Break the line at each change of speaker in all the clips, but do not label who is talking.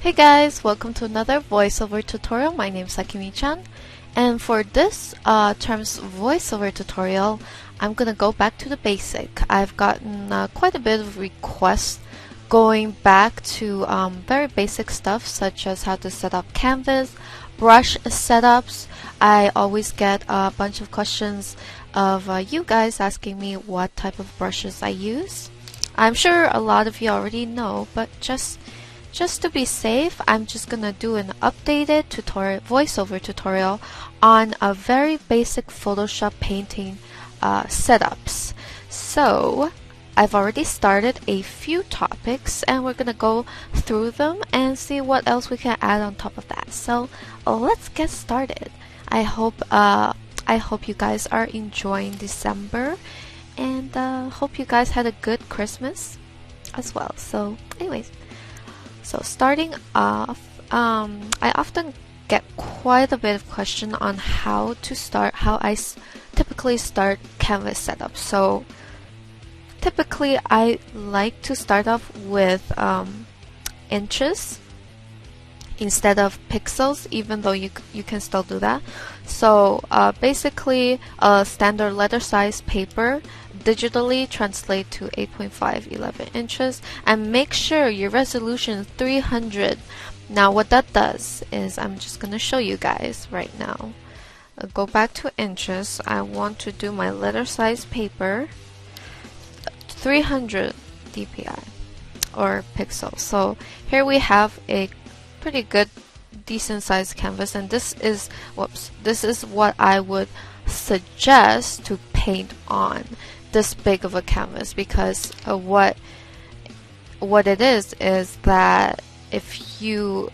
Hey guys, welcome to another voiceover tutorial. My name is Akimi-chan, and for this terms voiceover tutorial, I'm gonna go back to the basic. I've gotten quite a bit of requests going back to very basic stuff such as how to set up Canvas, brush setups. I always get a bunch of questions of you guys asking me what type of brushes I use. I'm sure a lot of you already know, but just to be safe, I'm just gonna do an updated voiceover tutorial on a very basic Photoshop painting setups. So I've already started a few topics and we're gonna go through them and see what else we can add on top of that. So let's get started. I hope you guys are enjoying December and hope you guys had a good Christmas as well. So anyways, so starting off, I often get quite a bit of question on how I typically start Canvas setup. So typically I like to start off with inches instead of pixels, even though you can still do that. So basically a standard letter size paper, digitally translate to 8.511 inches and make sure your resolution is 300. Now what that does is I'm just going to show you guys right now. I'll go back to inches. I want to do my letter size paper 300 dpi or pixels. So here we have a pretty good decent sized canvas, and this is what I would suggest to paint on this big of a canvas, because what it is that if you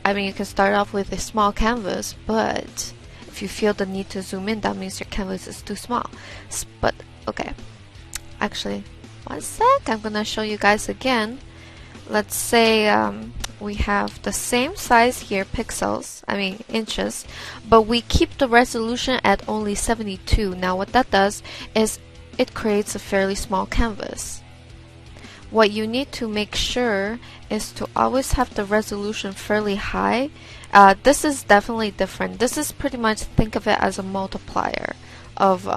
can start off with a small canvas, but if you feel the need to zoom in, that means your canvas is too small. But okay, actually one sec, I'm gonna show you guys again. Let's say we have the same size here, inches, but we keep the resolution at only 72. Now what that does is it creates a fairly small canvas. What you need to make sure is to always have the resolution fairly high. This is definitely different. This is pretty much, think of it as a multiplier of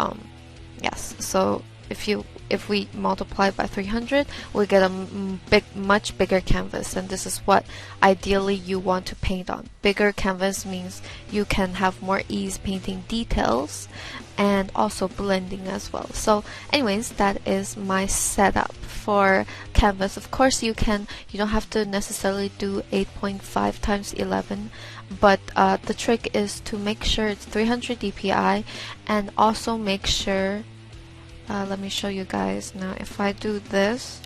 yes. So if we multiply by 300, we get a much bigger canvas, and this is what ideally you want to paint on. Bigger canvas means you can have more ease painting details and also blending as well. So anyways, that is my setup for canvas. Of course you don't have to necessarily do 8.5 times 11, but the trick is to make sure it's 300 dpi, and also make sure let me show you guys. Now if I do this,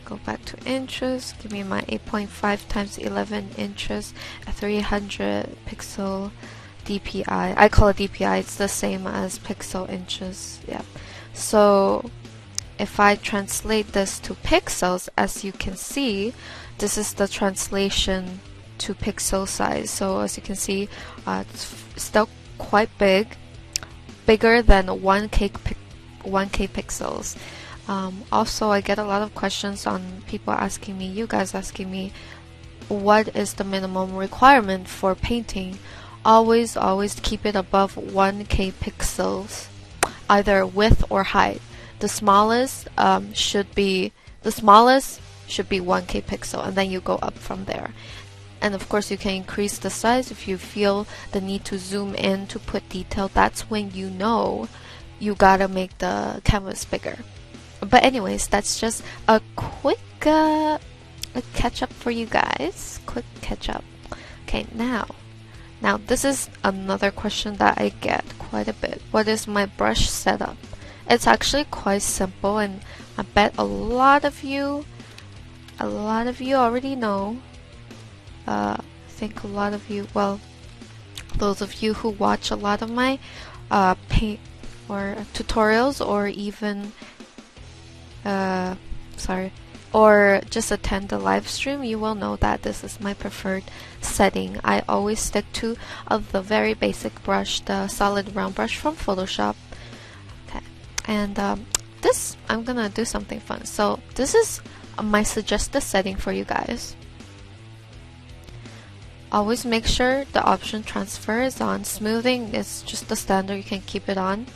go back to inches, give me my 8.5 times 11 inches at 300 pixel dpi. I call it dpi, it's the same as pixel inches. Yeah. So if I translate this to pixels, as you can see, this is the translation to pixel size. So as you can see, it's still quite bigger than 1K pixels. Also, I get a lot of questions on you guys asking me, what is the minimum requirement for painting? Always keep it above 1K pixels, either width or height. The smallest should be 1K pixel, and then you go up from there. And of course you can increase the size if you feel the need to zoom in to put detail. That's when you know you gotta make the canvas bigger. But anyways, that's just a quick catch up for you guys. Quick catch up. Okay, now this is another question that I get quite a bit. What is my brush setup? It's actually quite simple, and I bet a lot of you already know. I think a lot of you, well, those of you who watch a lot of my paint or tutorials, or even or just attend the live stream, you will know that this is my preferred setting. I always stick to the very basic brush, the solid round brush from Photoshop. Okay. And this, I'm gonna do something fun. So this is my suggested setting for you guys. Always make sure the option transfer is on. Smoothing is just the standard, you can keep it on.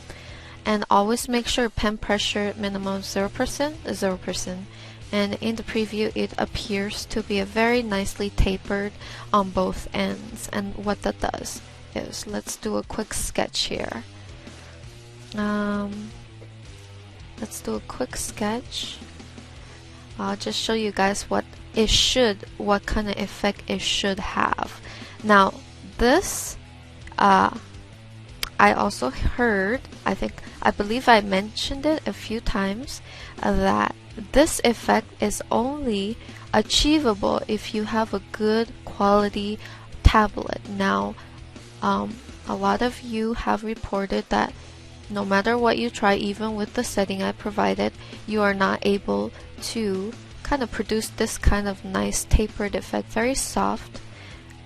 And always make sure pen pressure minimum 0% is 0%. And in the preview it appears to be a very nicely tapered on both ends. And what that does is, let's do a quick sketch here. Let's do a quick sketch. I'll just show you guys what kind of effect it should have. Now this, I also heard, I believe I mentioned it a few times, that this effect is only achievable if you have a good quality tablet. Now, a lot of you have reported that no matter what you try, even with the setting I provided, you are not able to kind of produce this kind of nice tapered effect, very soft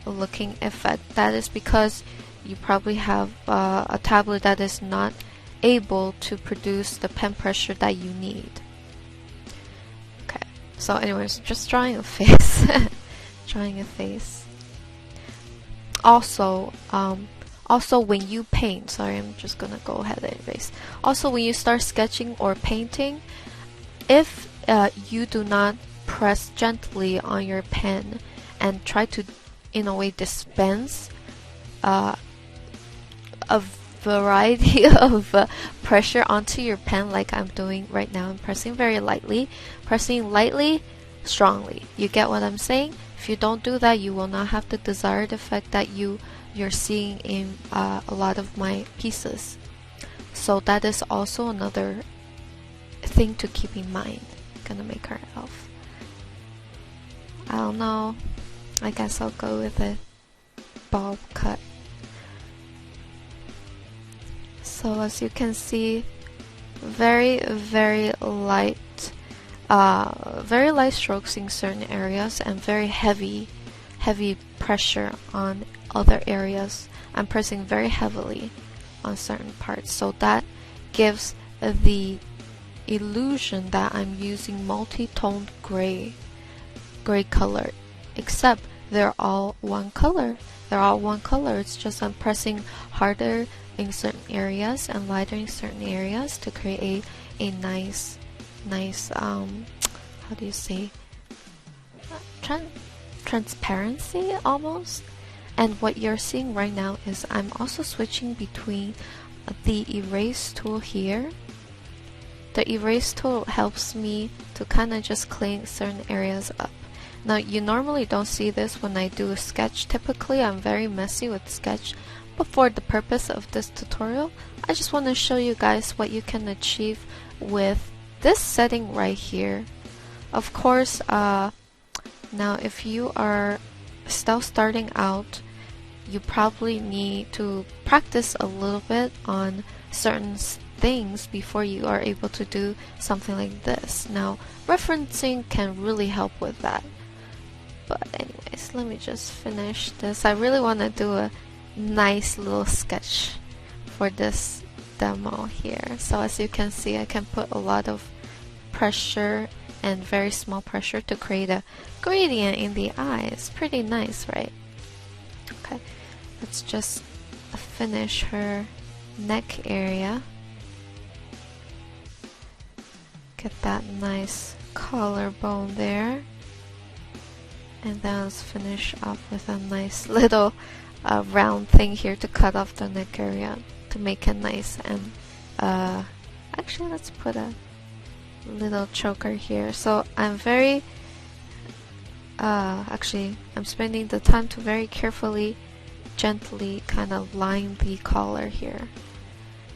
looking effect. That is because you probably have a tablet that is not able to produce the pen pressure that you need. Okay, so anyways, just drawing a face. Drawing a face. Also when you paint, sorry, I'm just gonna go ahead and erase. Also, when you start sketching or painting, if you do not press gently on your pen and try to, in a way, dispense a variety of pressure onto your pen like I'm doing right now. I'm pressing very lightly, strongly. You get what I'm saying? If you don't do that, you will not have the desired effect that you're seeing in a lot of my pieces. So that is also another thing to keep in mind. Gonna make her elf. I don't know, I guess I'll go with a bob cut. So as you can see, very light strokes in certain areas and very heavy pressure on other areas. I'm pressing very heavily on certain parts, so that gives the illusion that I'm using multi-toned gray color, except they're all one color. It's just I'm pressing harder in certain areas and lighter in certain areas to create a nice how do you say, transparency almost. And what you're seeing right now is I'm also switching between the erase tool here. The erase tool helps me to kind of just clean certain areas up. Now, you normally don't see this when I do a sketch. Typically, I'm very messy with sketch, but for the purpose of this tutorial, I just want to show you guys what you can achieve with this setting right here. Of course, now if you are still starting out, you probably need to practice a little bit on certain things before you are able to do something like this. Now, referencing can really help with that. But anyways, let me just finish this. I really want to do a nice little sketch for this demo here. So as you can see, I can put a lot of pressure and very small pressure to create a gradient in the eye. It's pretty nice, right? Okay, let's just finish her neck area. Get that nice collarbone there. And then let's finish off with a nice little round thing here to cut off the neck area to make it nice. And actually, let's put a little choker here. So I'm very actually I'm spending the time to very carefully, gently kind of line the collar here.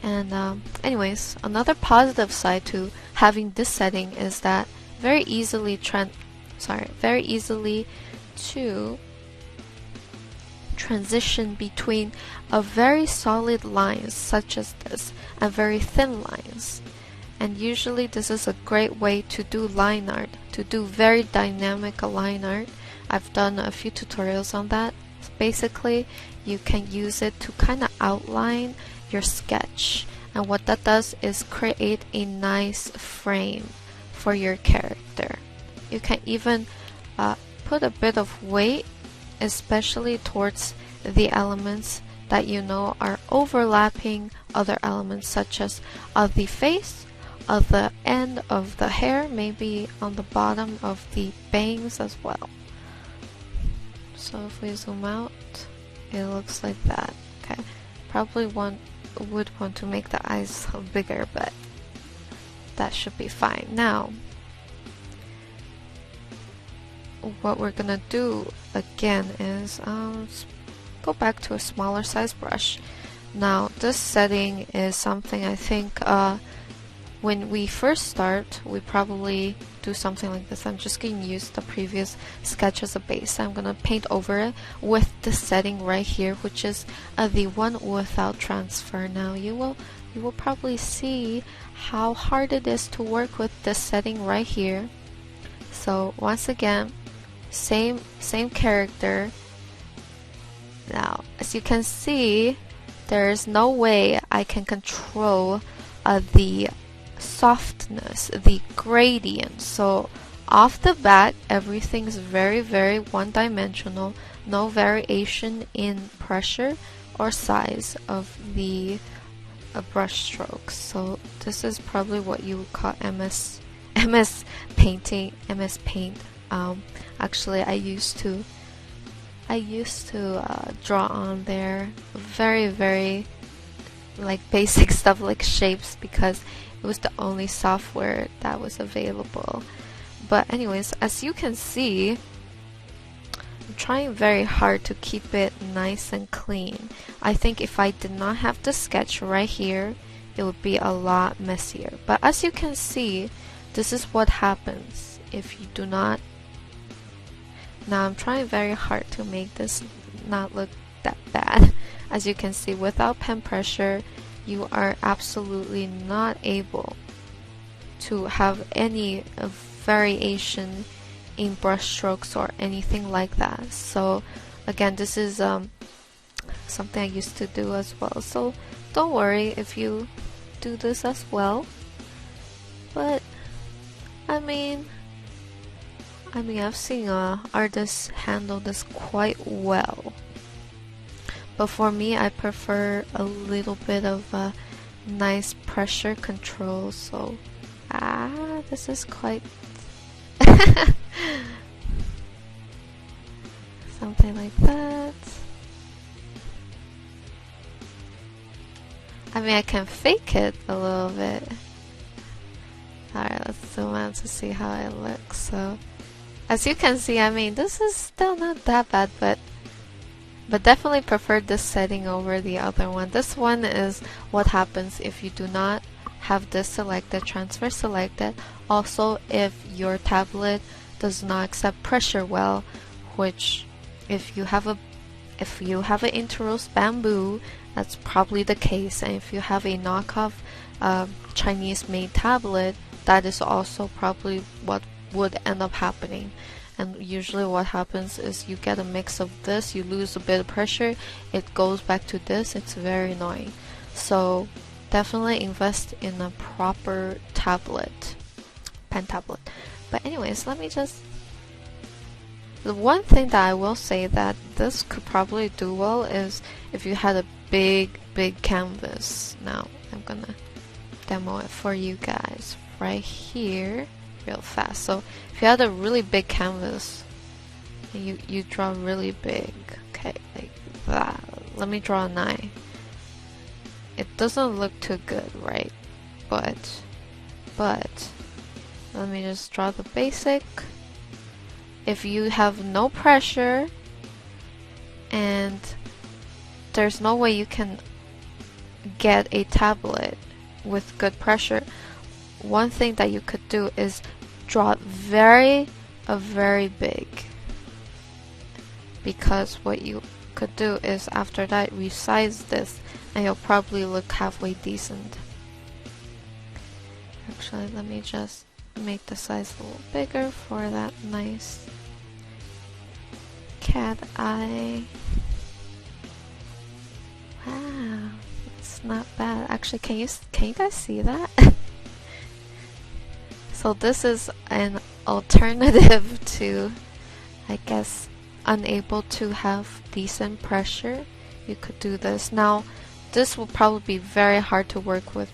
And anyways, another positive side to having this setting is that very easily to transition between a very solid lines such as this and very thin lines. And usually this is a great way to do line art, to do very dynamic line art. I've done a few tutorials on that. So basically, you can use it to kind of outline your sketch. And what that does is create a nice frame for your character. You can even put a bit of weight, especially towards the elements that you know are overlapping other elements, such as the face, the end of the hair, maybe on the bottom of the bangs as well. So if we zoom out, it looks like that. Okay, probably would want to make the eyes bigger, but that should be fine. Now, what we're gonna do again is go back to a smaller size brush. Now, this setting is something I think when we first start, we probably do something like this. I'm just going to use the previous sketch as a base. I'm going to paint over it with the setting right here, which is the one without transfer. Now, you will probably see how hard it is to work with this setting right here. So once again, same character. Now, as you can see, there is no way I can control the softness, the gradient. So off the bat, everything is very, very one-dimensional. No variation in pressure or size of the brush strokes. So this is probably what you would call MS painting, MS Paint. Actually, I used to draw on there very, very like basic stuff like shapes, because it was the only software that was available. But anyways, as you can see, I'm trying very hard to keep it nice and clean. I think if I did not have the sketch right here, it would be a lot messier. But as you can see, this is what happens if you do not. Now I'm trying very hard to make this not look that bad. As you can see, without pen pressure, you are absolutely not able to have any variation in brush strokes or anything like that. So again, this is something I used to do as well. So don't worry if you do this as well. But I mean I've seen artists handle this quite well. But for me, I prefer a little bit of a nice pressure control. So, this is quite something like that. I mean, I can fake it a little bit. Alright, let's zoom out to see how it looks. So, as you can see, I mean, this is still not that bad, but definitely prefer this setting over the other one. This one is what happens if you do not have this selected, transfer selected. Also, if your tablet does not accept pressure well, which if you have an Interos Bamboo, that's probably the case. And if you have a knockoff Chinese-made tablet, that is also probably what would end up happening. And usually what happens is you get a mix of this, you lose a bit of pressure, it goes back to this. It's very annoying. So definitely invest in a proper tablet, pen tablet. But anyways, let me just, the one thing that I will say that this could probably do well is if you had a big canvas. Now I'm gonna demo it for you guys right here real fast. So if you had a really big canvas and you draw really big, okay, like that. Let me draw an eye. It doesn't look too good, right? But let me just draw the basic. If you have no pressure and there's no way you can get a tablet with good pressure, one thing that you could do is draw very big, because what you could do is after that resize this and you'll probably look halfway decent. Actually, let me just make the size a little bigger for that nice cat eye. Wow, it's not bad. Actually, can you guys see that? So this is an alternative to, I guess, unable to have decent pressure, you could do this. Now, this will probably be very hard to work with,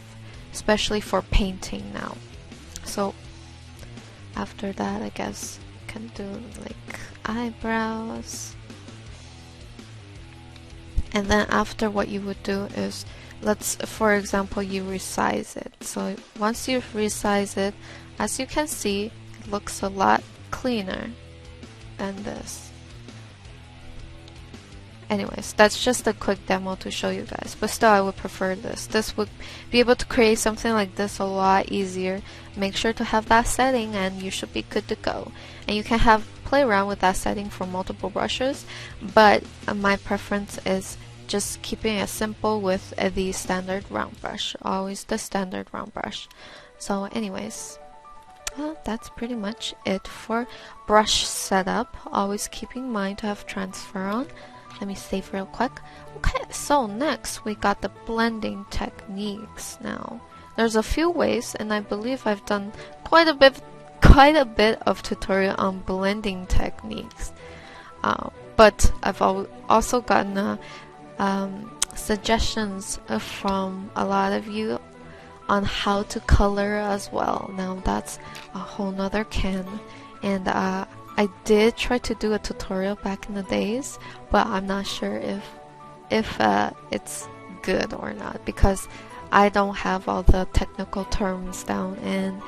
especially for painting now. So after that, I guess you can do like eyebrows. And then after, what you would do is, for example, you resize it. So once you resize it, as you can see, it looks a lot cleaner than this. Anyways, that's just a quick demo to show you guys, but still I would prefer this. This would be able to create something like this a lot easier. Make sure to have that setting and you should be good to go. And you can play around with that setting for multiple brushes, but my preference is just keeping it simple with the standard round brush. Always the standard round brush. So anyways, that's pretty much it for brush setup. Always keep in mind to have transfer on. Let me save real quick. Okay, so next we got the blending techniques now. There's a few ways, and I believe I've done quite a bit of tutorial on blending techniques. But I've also gotten suggestions from a lot of you on how to color as well. Now that's a whole nother can, and I did try to do a tutorial back in the days, but I'm not sure if it's good or not, because I don't have all the technical terms down, and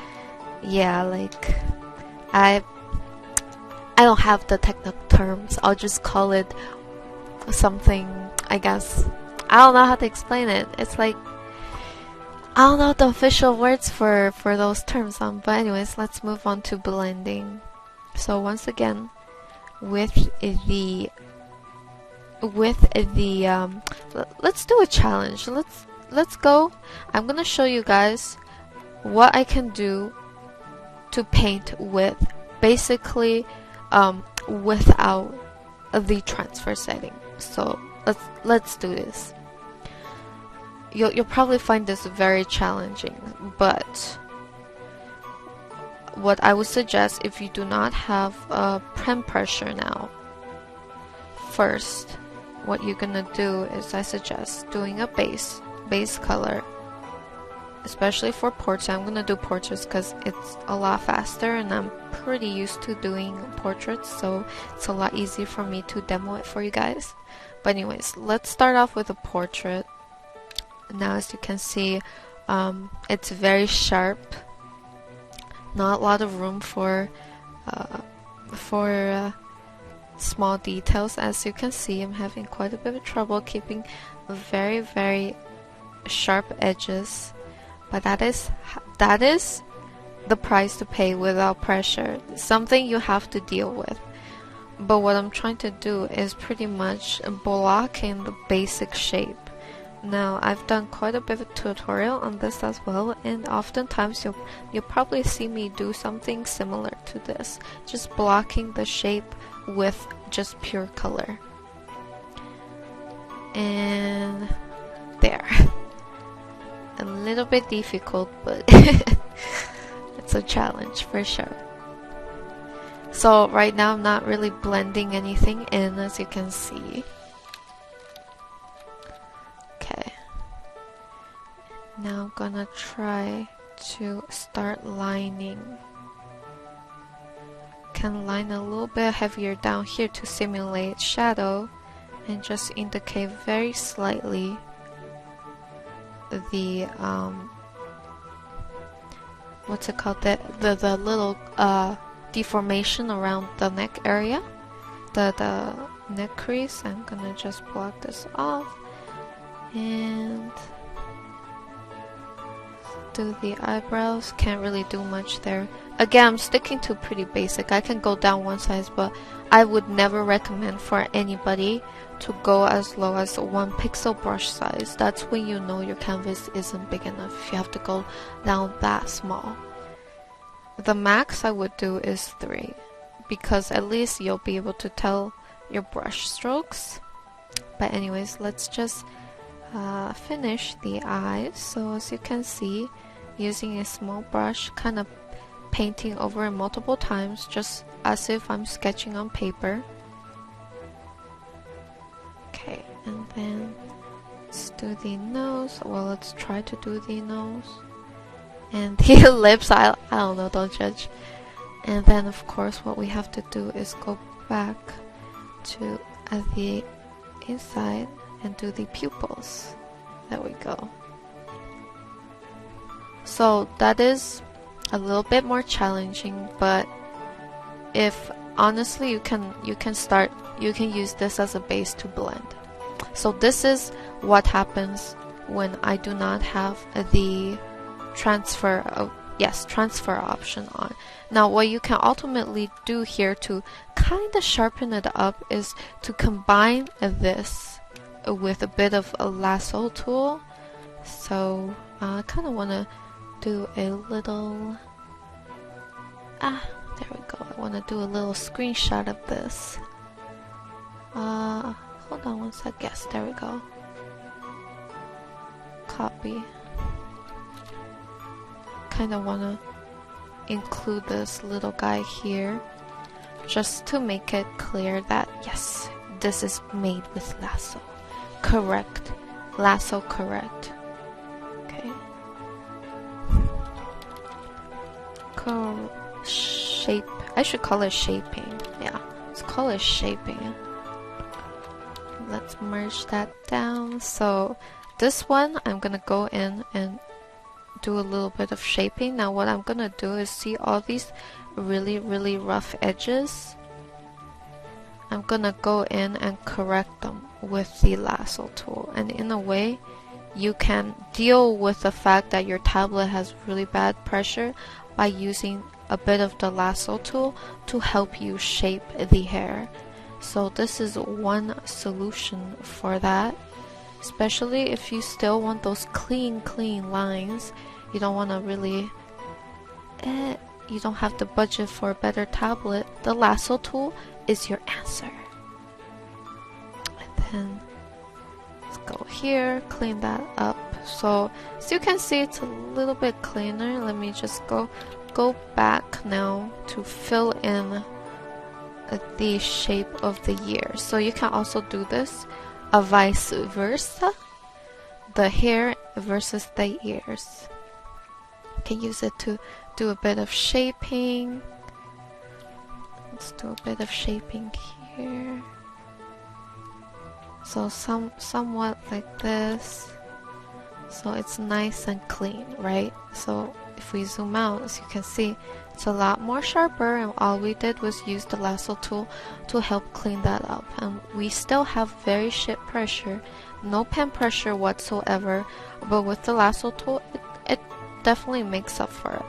yeah, like I don't have the technical terms. I'll just call it something, I guess. I don't know how to explain it. It's like, I don't know the official words for those terms. But anyways, let's move on to blending. So once again, with the let's do a challenge. Let's go. I'm gonna show you guys what I can do to paint with basically without the transfer setting. So let's do this. You'll probably find this very challenging, but what I would suggest, if you do not have pen pressure now, first what you're gonna do is, I suggest doing a base color, especially for portraits. I'm gonna do portraits because it's a lot faster and I'm pretty used to doing portraits, so it's a lot easier for me to demo it for you guys. But anyways, let's start off with a portrait. Now as you can see, it's very sharp, not a lot of room for small details. As you can see, I'm having quite a bit of trouble keeping very, very sharp edges, but that is the price to pay without pressure. Something you have to deal with. But what I'm trying to do is pretty much blocking the basic shape. Now I've done quite a bit of tutorial on this as well, and oftentimes you'll probably see me do something similar to this, just blocking the shape with just pure color. And there. A little bit difficult, but it's a challenge for sure. So right now I'm not really blending anything in, as you can see. Okay. Now I'm gonna try to start lining. Can line a little bit heavier down here to simulate shadow and just indicate very slightly the what's it called, the little deformation around the neck area, the neck crease. I'm gonna just block this off and do the eyebrows. Can't really do much there. Again, I'm sticking to pretty basic. I can go down one size, but I would never recommend for anybody to go as low as 1 pixel brush size. That's when you know your canvas isn't big enough, if you have to go down that small. The max I would do is 3, because at least you'll be able to tell your brush strokes. But anyways, let's just finish the eyes. So as you can see, using a small brush, kind of painting over it multiple times, just as if I'm sketching on paper. Okay, and then let's do the nose. Well, let's try to do the nose. And the lips, I don't know, don't judge. And then of course what we have to do is go back to the inside and do the pupils. There we go. So that is a little bit more challenging, but if honestly you can use this as a base to blend. So this is what happens when I do not have the transfer option on. Now what you can ultimately do here to kind of sharpen it up is to combine this with a bit of a lasso tool. So I kind of want to do a little there we go. I want to do a little screenshot of this. Hold on one sec. Yes, there we go. Copy. Kind of want to include this little guy here just to make it clear that yes, this is made with lasso. Correct. Lasso correct. Okay. Shape. I should call it shaping. Yeah, let's call it shaping. Let's merge that down. So this one, I'm gonna go in and do a little bit of shaping. Now what I'm gonna do is see all these really rough edges. I'm gonna go in and correct them with the lasso tool, and in a way you can deal with the fact that your tablet has really bad pressure by using a bit of the lasso tool to help you shape the hair. So this is one solution for that, especially if you still want those clean lines. You don't want to really you don't have the budget for a better tablet. The lasso tool is your answer. And then let's go here, clean that up. So as you can see, it's a little bit cleaner. Let me just go back now to fill in the shape of the ear. So you can also do this vice versa, the hair versus the ears. You can use it to do a bit of shaping. Let's do a bit of shaping here. So somewhat like this. So it's nice and clean, right? So if we zoom out, as you can see, it's a lot more sharper, and all we did was use the lasso tool to help clean that up. And we still have very shit pressure, no pen pressure whatsoever, but with the lasso tool, it definitely makes up for it.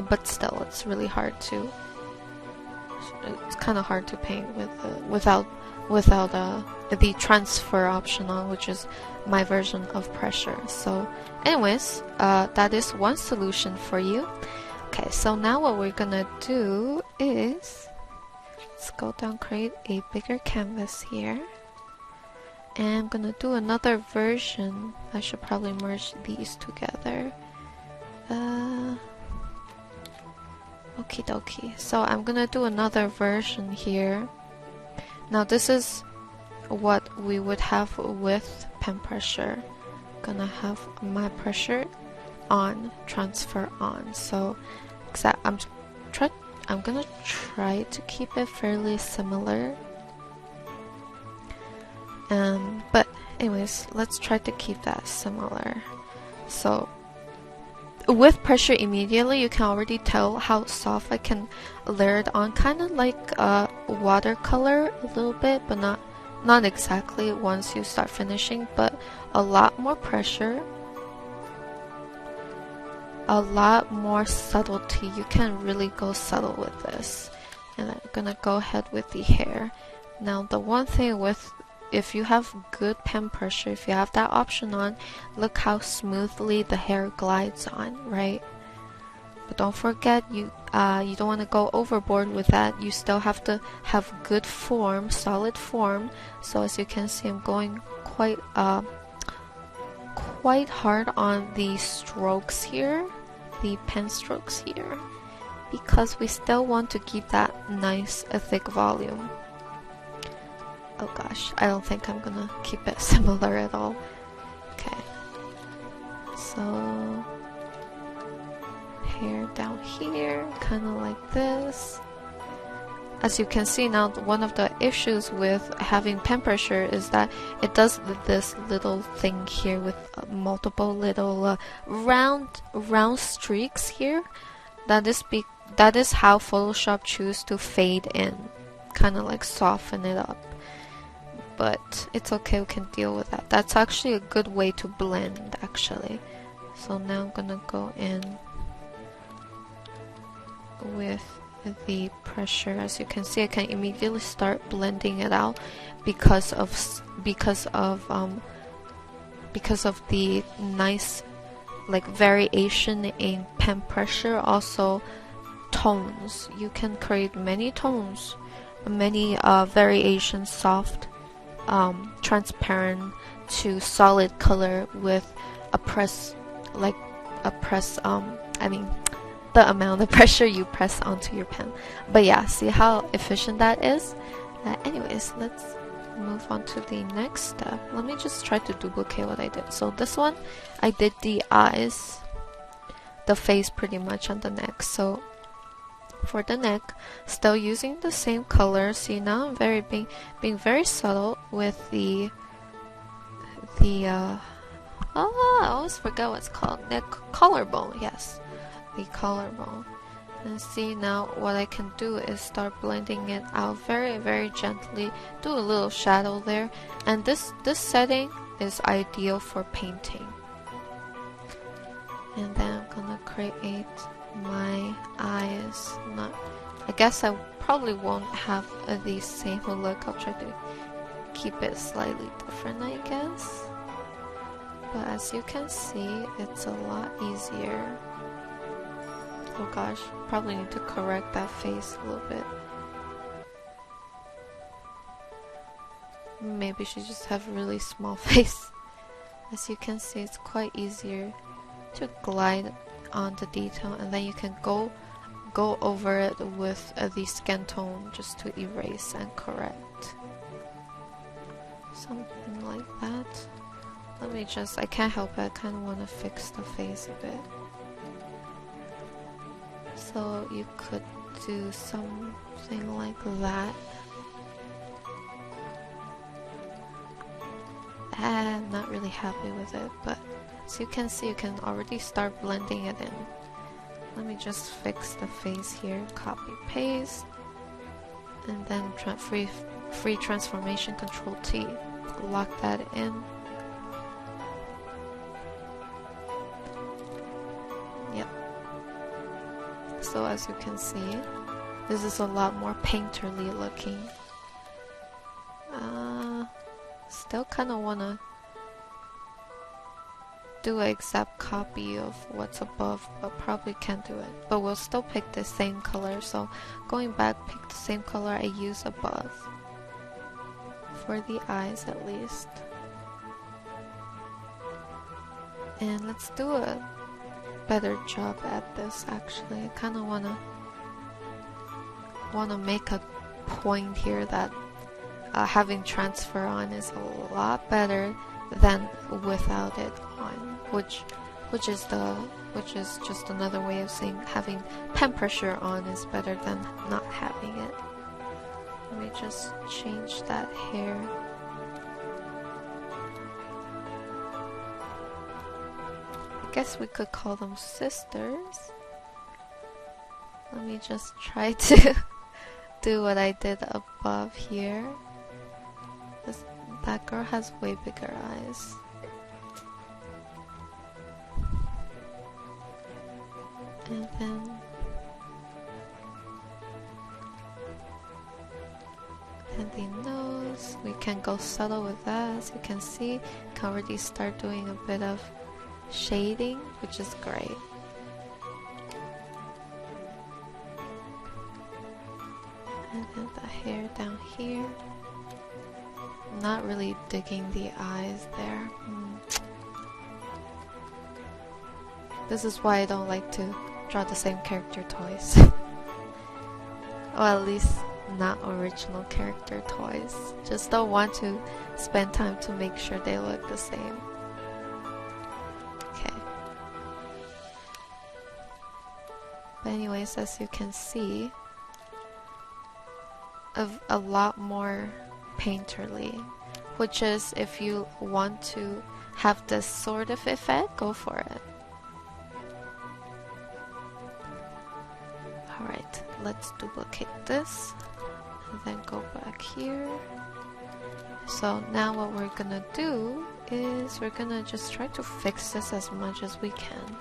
But still, it's really hard to, it's kind of hard to paint with without the transfer option on, which is my version of pressure. So anyways, that is one solution for you. Okay, so now what we're gonna do is let's go down, create a bigger canvas here, and I'm gonna do another version. I should probably merge these together. Okie dokie. So I'm gonna do another version here. Now this is what we would have with pen pressure. Gonna have my pressure on, transfer on. So I'm gonna try to keep it fairly similar. But anyways, let's try to keep that similar. So with pressure immediately, you can already tell how soft I can layer it on, kind of like watercolor a little bit, but not exactly once you start finishing, but a lot more pressure, a lot more subtlety. You can really go subtle with this. And I'm gonna go ahead with the hair. Now the one thing with, if you have good pen pressure, if you have that option on, look how smoothly the hair glides on, right? But don't forget, you don't want to go overboard with that. You still have to have good form, solid form. So as you can see, I'm going quite hard on the strokes here, the pen strokes here. because we still want to keep that nice thick volume. Oh gosh, I don't think I'm gonna keep it similar at all. Okay, so hair down here, kind of like this. As you can see now, one of the issues with having pen pressure is that it does this little thing here with multiple little round streaks here. That is how Photoshop choose to fade in, kind of like soften it up. But it's okay, we can deal with that. That's actually a good way to blend, actually. So now I'm gonna go in with the pressure. As you can see, I can immediately start blending it out because of the nice like variation in pen pressure. Also tones, you can create many tones, many variations, soft, transparent to solid color with the amount of pressure you press onto your pen. But yeah, see how efficient that is? Anyways, let's move on to the next step. Let me just try to duplicate what I did. So this one, I did the eyes, the face pretty much on the neck. So for the neck, still using the same color. See, now I'm being very subtle with the I always forget what's called, neck collarbone. Yes, the collarbone. And see, now what I can do is start blending it out very gently, do a little shadow there, and this setting is ideal for painting. And then I'm gonna create my eyes. I guess I probably won't have the same look. I'll try to keep it slightly different, I guess. But as you can see, it's a lot easier. Oh gosh, probably need to correct that face a little bit. Maybe she just have a really small face. As you can see, it's quite easier to glide on the detail, and then you can go over it with the skin tone just to erase and correct. Something like that. Let me just, I can't help it, I kind of want to fix the face a bit. So you could do something like that. I'm not really happy with it, but as you can see, you can already start blending it in. Let me just fix the face here, copy paste, and then free transformation, Control T, lock that in. Yep. So as you can see, this is a lot more painterly looking. Still kind of want to do an exact copy of what's above, but probably can't do it. But we'll still pick the same color, so going back, pick the same color I use above. For the eyes at least. And let's do a better job at this actually. I kind of wanna make a point here that having transfer on is a lot better than without it on, which is just another way of saying having pen pressure on is better than not having it. Let me just change that hair. I guess we could call them sisters. Let me just try to do what I did above here. That girl has way bigger eyes. And the nose, we can go subtle with that. As you can see, you can already start doing a bit of shading, which is great. And then the hair down here. Not really digging the eyes there. This is why I don't like to draw the same character twice. Or at least not original character toys. Just don't want to spend time to make sure they look the same. Okay. But anyways, as you can see, a lot more painterly, which is if you want to have this sort of effect, go for it. Alright, let's duplicate this and then go back here. So now what we're gonna do is we're gonna just try to fix this as much as we can.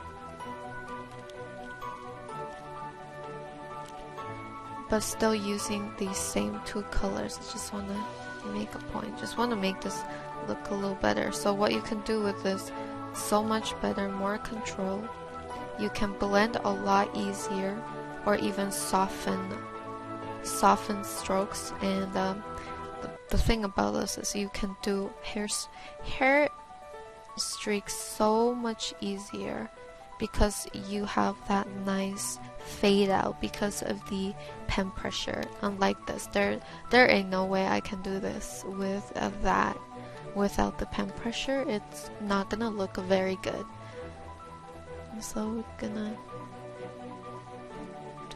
But still using these same two colors. I just want to make a point. Just want to make this look a little better. So what you can do with this, so much better, more control. You can blend a lot easier, or even soften strokes. And the thing about this is you can do hair streaks so much easier because you have that nice fade out because of the pen pressure. Unlike this, there ain't no way I can do this with that without the pen pressure. It's not gonna look very good. So we're gonna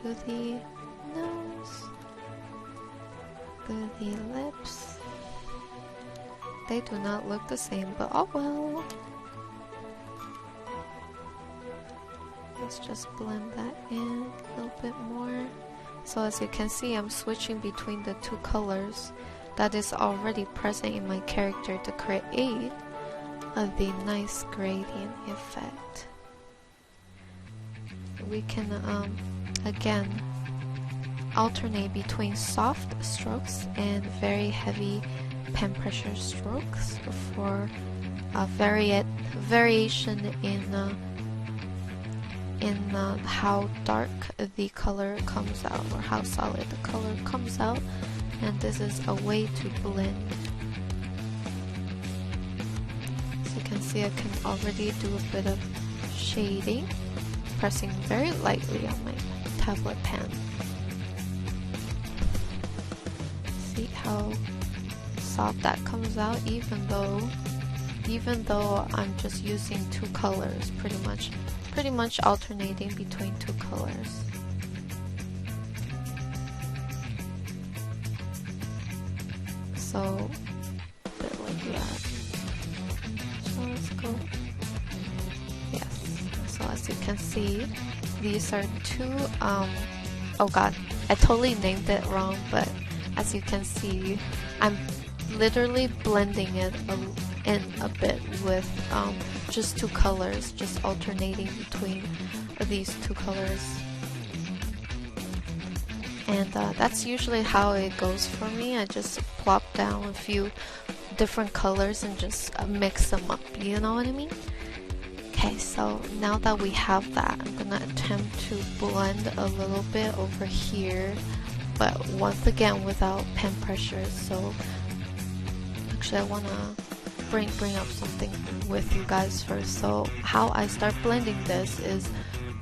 do the nose, do the lips. They do not look the same, but oh well. Let's just blend that in a little bit more. So as you can see, I'm switching between the two colors that is already present in my character to create the nice gradient effect. We can again alternate between soft strokes and very heavy pen pressure strokes for a variation in how dark the color comes out, or how solid the color comes out. And this is a way to blend. So you can see I can already do a bit of shading, pressing very lightly on my tablet pen. See how soft that comes out, even though I'm just using two colors, pretty much alternating between two colors. So a bit like that. So let's go. Yes. So as you can see, these are two oh god, I totally named it wrong, but as you can see, I'm literally blending it in a bit with just two colors, just alternating between these two colors. And that's usually how it goes for me. I just plop down a few different colors and just mix them up, you know what I mean? Okay, so now that we have that, I'm gonna attempt to blend a little bit over here, but once again without pen pressure. So actually I wanna bring up something with you guys first. So how I start blending this is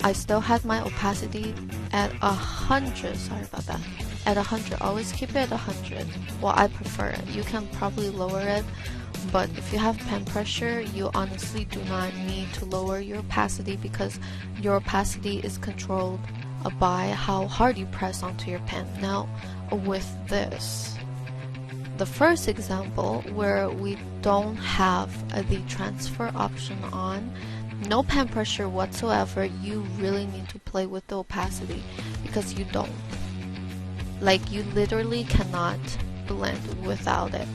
I still had my opacity at 100, sorry about that, at 100, always keep it at 100. Well, I prefer it. You can probably lower it, but if you have pen pressure, you honestly do not need to lower your opacity because your opacity is controlled by how hard you press onto your pen. Now with this, the first example where we don't have the transfer option on, no pen pressure whatsoever, you really need to play with the opacity because you don't. Like, you literally cannot blend without it.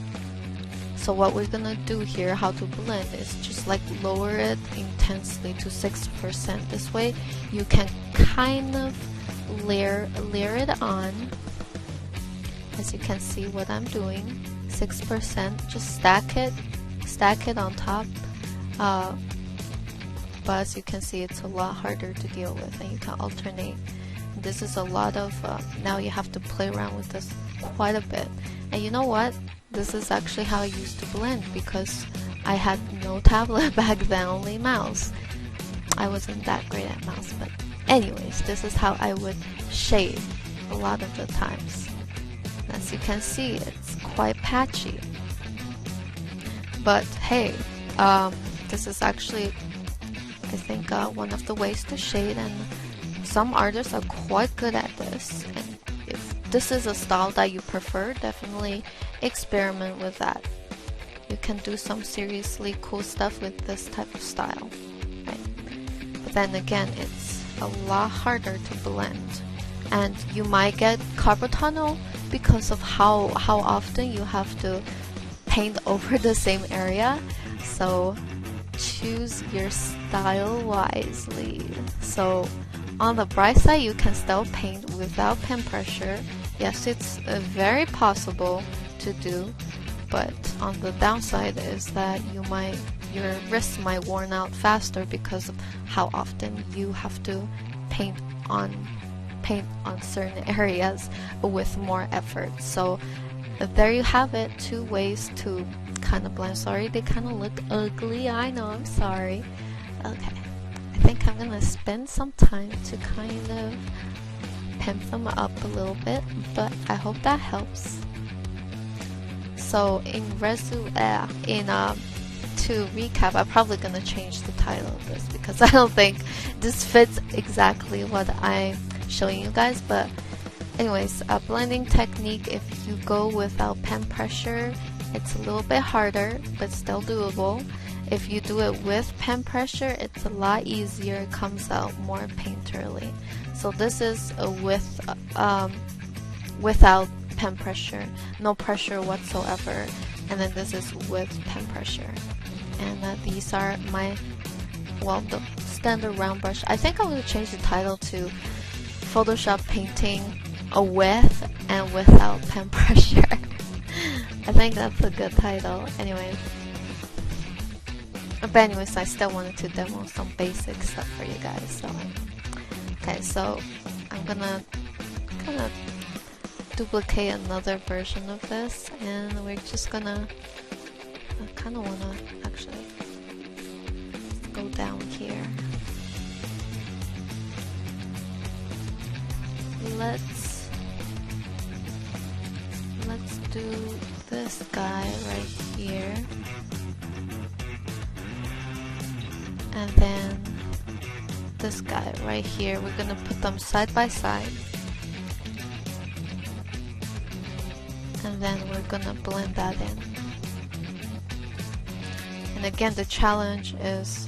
So what we're gonna do here, how to blend, is just like lower it intensely to 6%. This way you can kind of layer it on. As you can see what I'm doing, 6%, just stack it on top. But as you can see, it's a lot harder to deal with, and you can alternate. This is a lot of, now you have to play around with this quite a bit. And you know what? This is actually how I used to blend because I had no tablet back then, only mouse. I wasn't that great at mouse, but Anyways, this is how I would shade a lot of the times. As you can see, it's quite patchy. But hey, this is actually, I think, one of the ways to shade, and some artists are quite good at this. And if this is a style that you prefer, definitely experiment with that. You can do some seriously cool stuff with this type of style, right? But then again, it's a lot harder to blend, and you might get carpal tunnel because of how often you have to paint over the same area. So choose your style wisely. So on the bright side, you can still paint without pen pressure. Yes, it's very possible to do, but on the downside is that your wrists might worn out faster because of how often you have to paint on certain areas with more effort. So there you have it, 2 ways to kind of blend. Sorry, they kind of look ugly. I know, I'm sorry. Okay, I think I'm gonna spend some time to kind of pimp them up a little bit, but I hope that helps. So to recap, I'm probably gonna change the title of this because I don't think this fits exactly what I'm showing you guys. But anyways, a blending technique, if you go without pen pressure, it's a little bit harder, but still doable. If you do it with pen pressure, it's a lot easier. It comes out more painterly. So this is without pen pressure, no pressure whatsoever. And then this is with pen pressure. And these are my, the standard round brush. I think I'm going to change the title to Photoshop painting with and without pen pressure. I think that's a good title. Anyways, I still wanted to demo some basic stuff for you guys. So, okay, so I'm gonna kind of duplicate another version of this, and we're just gonna, I kind of want to actually go down here. Let's do this guy right here, and then this guy right here. We're gonna put them side by side, and then we're gonna blend that in. And again, the challenge is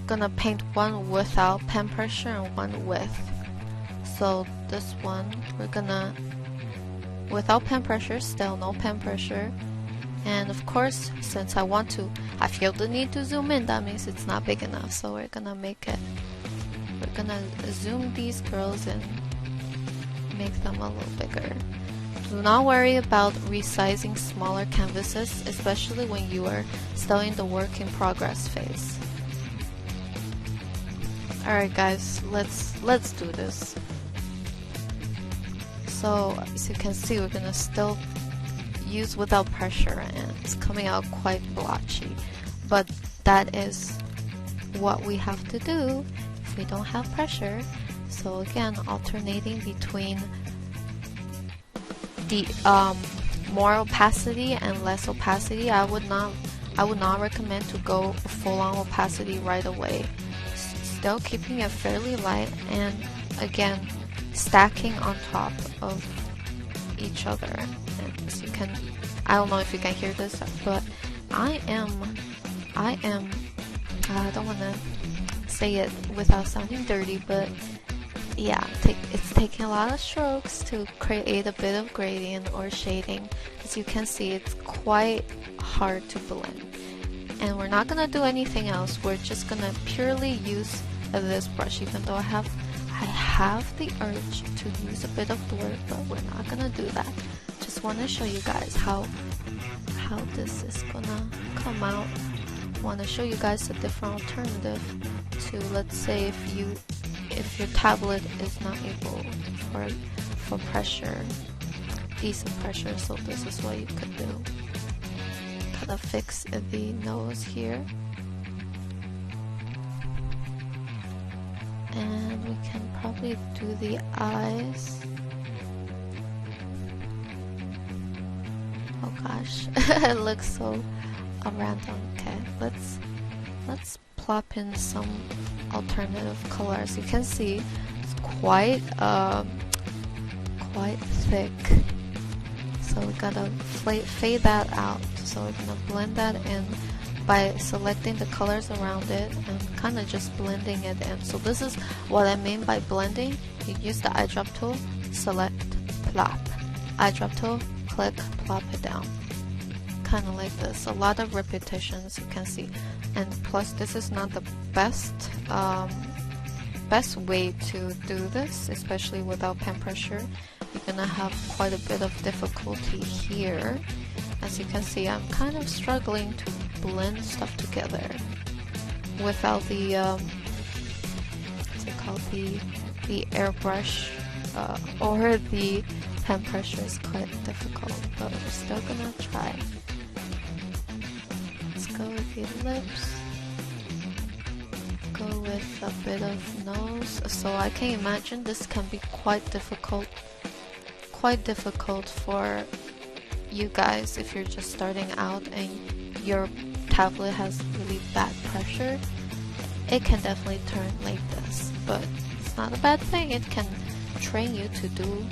gonna paint one without pen pressure and one with. So this one, we're gonna, without pen pressure, still no pen pressure. And of course, since I feel the need to zoom in, that means it's not big enough. So we're gonna zoom these girls and make them a little bigger. Do not worry about resizing smaller canvases, especially when you are still in the work in progress phase. Alright guys, let's do this. So as you can see, we're gonna still use without pressure, and it's coming out quite blotchy, but that is what we have to do if we don't have pressure. So again, alternating between the more opacity and less opacity. I would not recommend to go full-on opacity right away. Still keeping it fairly light, and again stacking on top of each other. And as you can, I don't know if you can hear this, but I don't want to say it without sounding dirty, but yeah, it's taking a lot of strokes to create a bit of gradient or shading. As you can see, it's quite hard to blend. And we're not gonna do anything else. We're just gonna purely use this brush, even though I have the urge to use a bit of blur, but we're not gonna do that. Just want to show you guys how this is gonna come out. Want to show you guys a different alternative to, let's say, if your tablet is not able for pressure, decent pressure. So this is what you could do. Kind of fix the nose here. And we can probably do the eyes. Oh gosh, it looks so random. Okay, let's plop in some alternative colors. You can see it's quite thick, so we gotta fade that out. So we're gonna blend that in by selecting the colors around it and kind of just blending it in. So this is what I mean by blending. You use the eyedrop tool, select, plop, eyedrop tool, click, plop it down, kind of like this. A lot of repetitions, you can see. And plus, this is not the best way to do this, especially without pen pressure. You're gonna have quite a bit of difficulty here. As you can see, I'm kind of struggling to blend stuff together without the what's it called, the airbrush or the pen pressure is quite difficult, but we're still gonna try. Let's go with the lips, go with a bit of nose. So I can imagine this can be quite difficult for you guys if you're just starting out and your tablet has really bad pressure. It can definitely turn like this, but it's not a bad thing. It can train you to do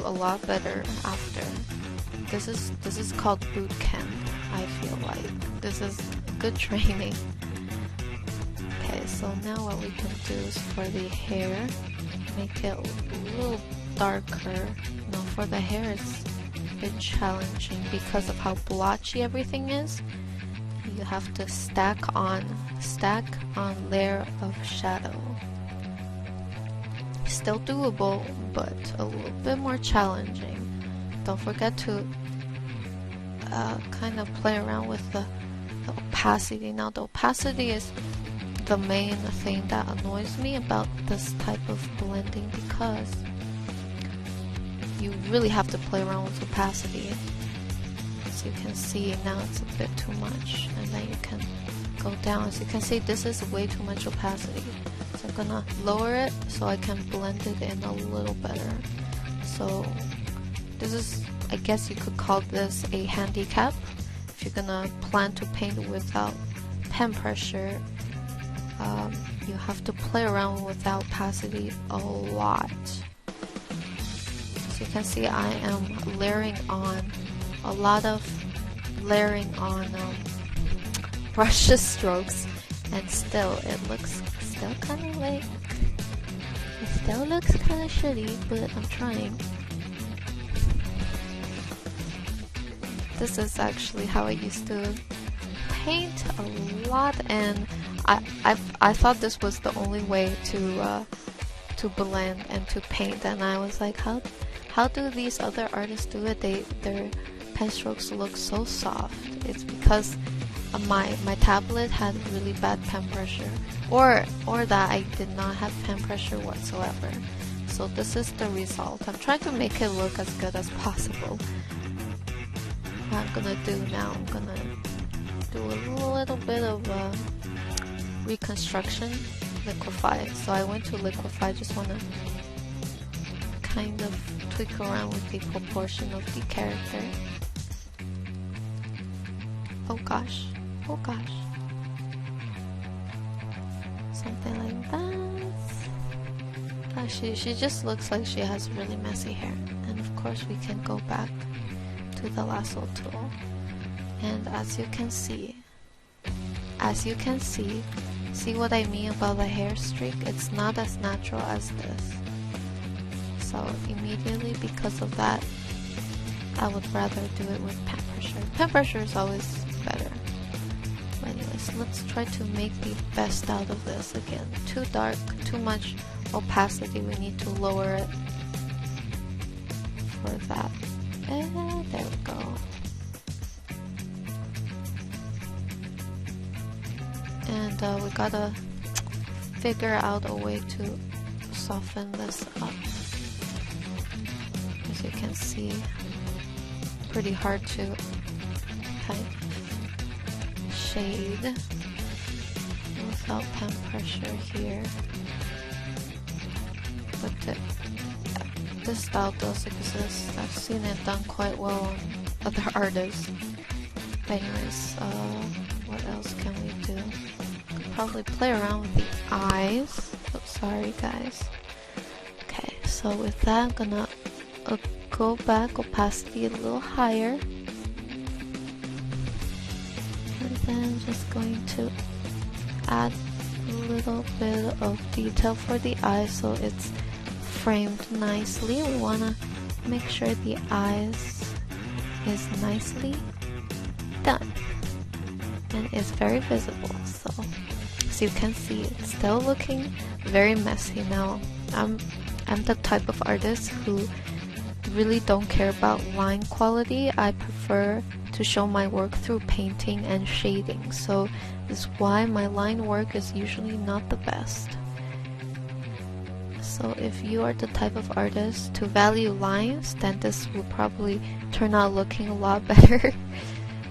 a lot better after. This is called boot camp. I feel like this is good training. Okay, so now what we can do is for the hair, make it a little darker. No, for the hair it's a bit challenging because of how blotchy everything is. You have to stack on layer of shadow. Still doable, but a little bit more challenging. Don't forget to kind of play around with the opacity. Now the opacity is the main thing that annoys me about this type of blending, because you really have to play around with opacity. As you can see, now it's a bit too much, and then you can go down. As you can see, this is way too much opacity, so I'm gonna lower it so I can blend it in a little better. So this is, I guess you could call this a handicap if you're gonna plan to paint without pen pressure. You have to play around with that opacity a lot. As you can see, I am layering on a lot of brush strokes, and still it looks kind of like, it still looks kind of shitty, but I'm trying. This is actually how I used to paint a lot, and I thought this was the only way to blend and to paint, and I was like, how do these other artists do it? Their pen strokes look so soft. It's because my tablet had really bad pen pressure, or that I did not have pen pressure whatsoever. So this is the result. I'm trying to make it look as good as possible. What I'm gonna do now, I'm gonna do a little bit of reconstruction, liquify. So I went to liquify, just wanna kind of tweak around with the proportion of the character. Oh gosh, oh gosh. Something like that. She just looks like she has really messy hair. And of course we can go back to the lasso tool. And as you can see, see what I mean about the hair streak? It's not as natural as this. So immediately, because of that, I would rather do it with pen pressure. Pen pressure is always better. But anyways, let's try to make the best out of this. Again, too dark, too much opacity, we need to lower it for that. And there we go. And we gotta figure out a way to soften this up. As you can see, pretty hard to kind of shade without pen pressure here. with it. This style does exist. I've seen it done quite well on other artists. But anyways, what else can we do? Could probably play around with the eyes. Oh, sorry guys. Okay, so with that, I'm gonna go back opacity a little higher. And then just going to add a little bit of detail for the eyes so it's framed nicely. We want to make sure the eyes is nicely done and is very visible. So as you can see, it's still looking very messy. Now I'm the type of artist who really don't care about line quality. I prefer to show my work through painting and shading, so this is why my line work is usually not the best. So if you are the type of artist to value lines, then this will probably turn out looking a lot better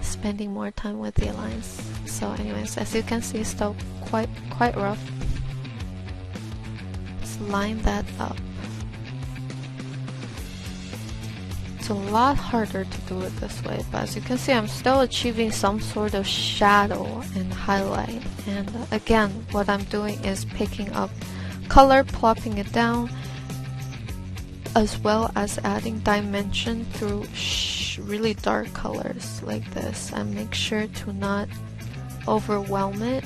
spending more time with the lines. So anyways, as you can see, it's still quite rough. Let's line that up. It's a lot harder to do it this way, but as you can see, I'm still achieving some sort of shadow and highlight. And again, what I'm doing is picking up color, plopping it down, as well as adding dimension through really dark colors like this, and make sure to not overwhelm it.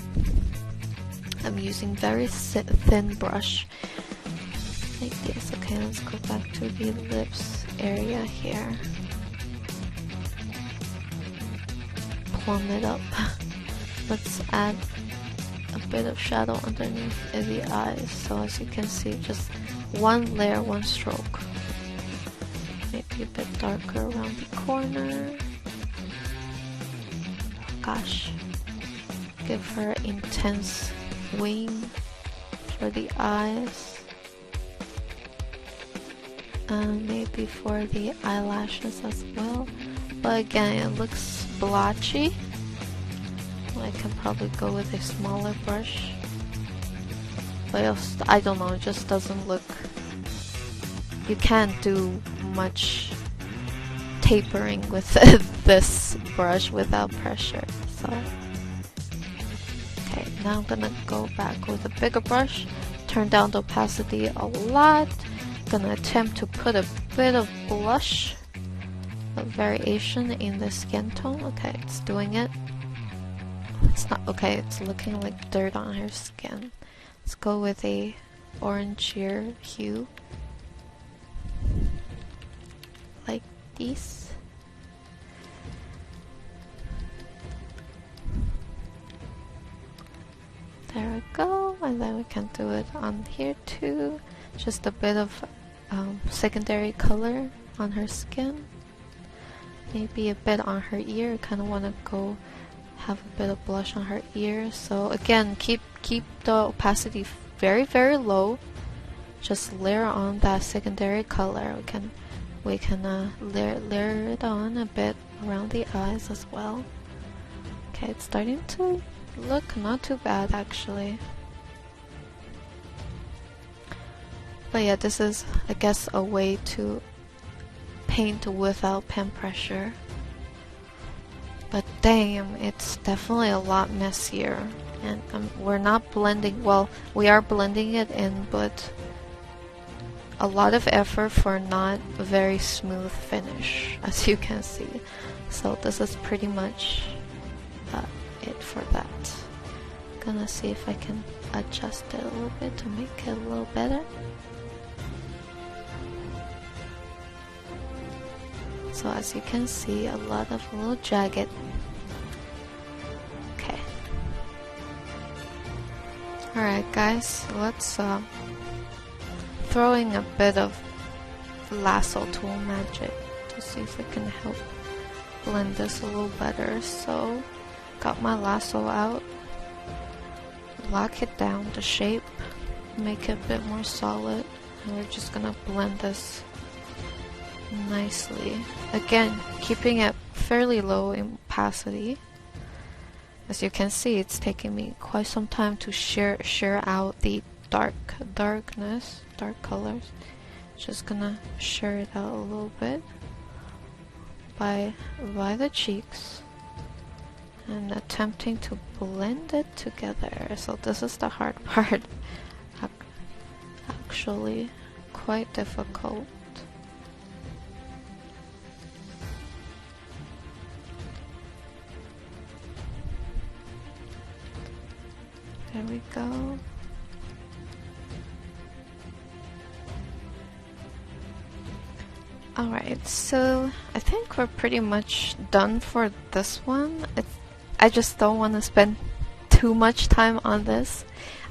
I'm using very thin brush like this. Okay, let's go back to the lips area here. Plumb it up. Let's add a bit of shadow underneath the eyes. So as you can see, just one layer, one stroke. Maybe a bit darker around the corner. Gosh. Give her intense wing for the eyes. And maybe for the eyelashes as well. But again, it looks blotchy. I can probably go with a smaller brush. But I don't know, it just doesn't look... You can't do much tapering with this brush without pressure. So, okay, now I'm gonna go back with a bigger brush, turn down the opacity a lot. Gonna attempt to put a bit of blush, a variation in the skin tone. Okay, it's doing it. It's not okay, it's looking like dirt on her skin. Let's go with a orangier hue. Like this. There we go, and then we can do it on here too. Just a bit of secondary color on her skin. Maybe a bit on her ear. I kind of want to go have a bit of blush on her ear. So again, keep the opacity very low. Just layer on that secondary color. We can layer it on a bit around the eyes as well. Okay, it's starting to look not too bad actually. But yeah, this is, I guess, a way to paint without pen pressure. But damn, it's definitely a lot messier. And we're not blending, well, we are blending it in, but a lot of effort for not a very smooth finish, as you can see. So this is pretty much it for that. Gonna see if I can adjust it a little bit to make it a little better. So as you can see, a lot of little jagged. Okay. Alright guys, let's throw in a bit of lasso tool magic to see if it can help blend this a little better. So, got my lasso out, lock it down, the shape, make it a bit more solid, and we're just gonna blend this nicely. Again, keeping it fairly low in opacity. As you can see, it's taking me quite some time to shear out the dark colors. Just gonna share it out a little bit by the cheeks and attempting to blend it together. So this is the hard part. Actually quite difficult. There we go. Alright, so I think we're pretty much done for this one. I just don't want to spend too much time on this.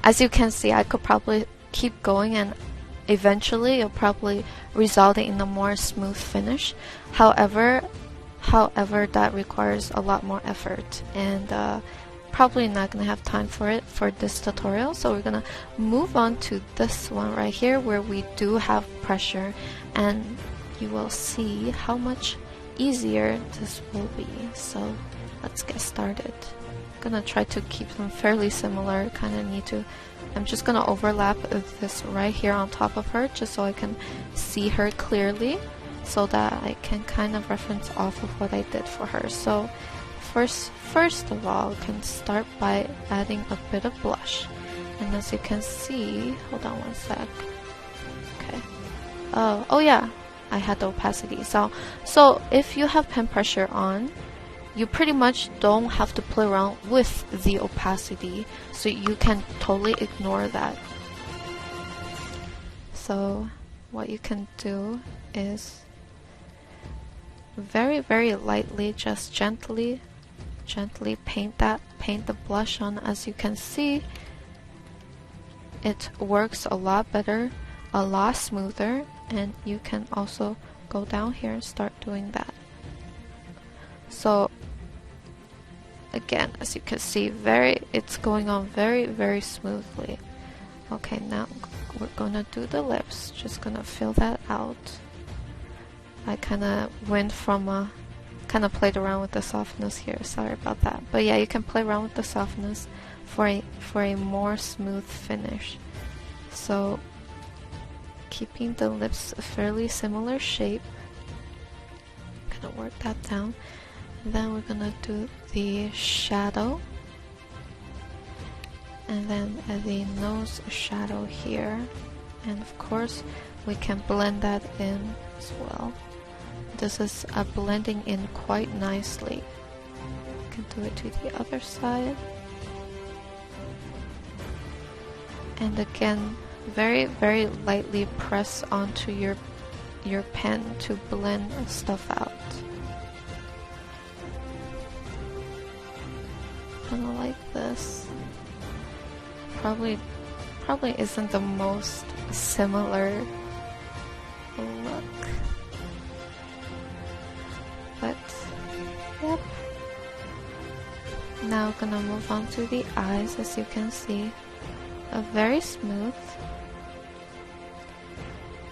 As you can see, I could probably keep going and eventually it'll probably result in a more smooth finish. However, that requires a lot more effort and probably not gonna have time for it for this tutorial, so we're gonna move on to this one right here where we do have pressure, and you will see how much easier this will be. So let's get started. I'm gonna try to keep them fairly similar. I'm just gonna overlap this right here on top of her just so I can see her clearly, so that I can kind of reference off of what I did for her. So first of all, I can start by adding a bit of blush, and as you can see, hold on one sec. Okay. Oh yeah, I had the opacity. So if you have pen pressure on, you pretty much don't have to play around with the opacity, so you can totally ignore that. So what you can do is very lightly, just gently paint the blush on. As you can see, it works a lot better, a lot smoother, and you can also go down here and start doing that. So again, as you can see, it's going on very smoothly. Okay, now we're gonna do the lips. Just gonna fill that out. I kinda played around with the softness here, sorry about that. But yeah, you can play around with the softness for a more smooth finish. So keeping the lips a fairly similar shape, gonna work that down. And then we're gonna do the shadow, and then the nose shadow here, and of course we can blend that in as well. This is blending in quite nicely. You can do it to the other side. And again, very lightly press onto your pen to blend stuff out. Kinda like this. Probably isn't the most similar look. But yep. Now gonna move on to the eyes. As you can see, very smooth,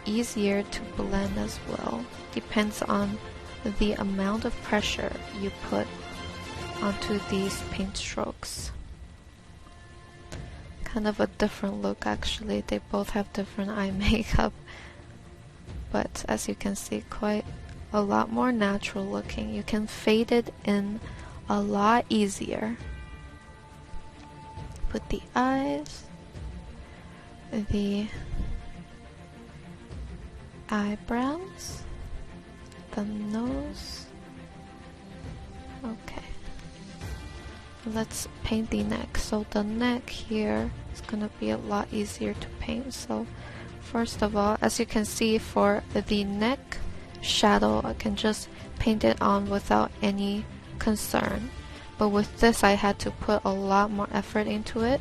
easier to blend as well. Depends on the amount of pressure you put onto these paint strokes. Kind of a different look actually. They both have different eye makeup, but as you can see, quite a lot more natural looking. You can fade it in a lot easier. Put the eyes, the eyebrows, the nose. Okay. Let's paint the neck. So the neck here is gonna be a lot easier to paint. So first of all, as you can see, for the neck shadow, I can just paint it on without any concern. But with this, I had to put a lot more effort into it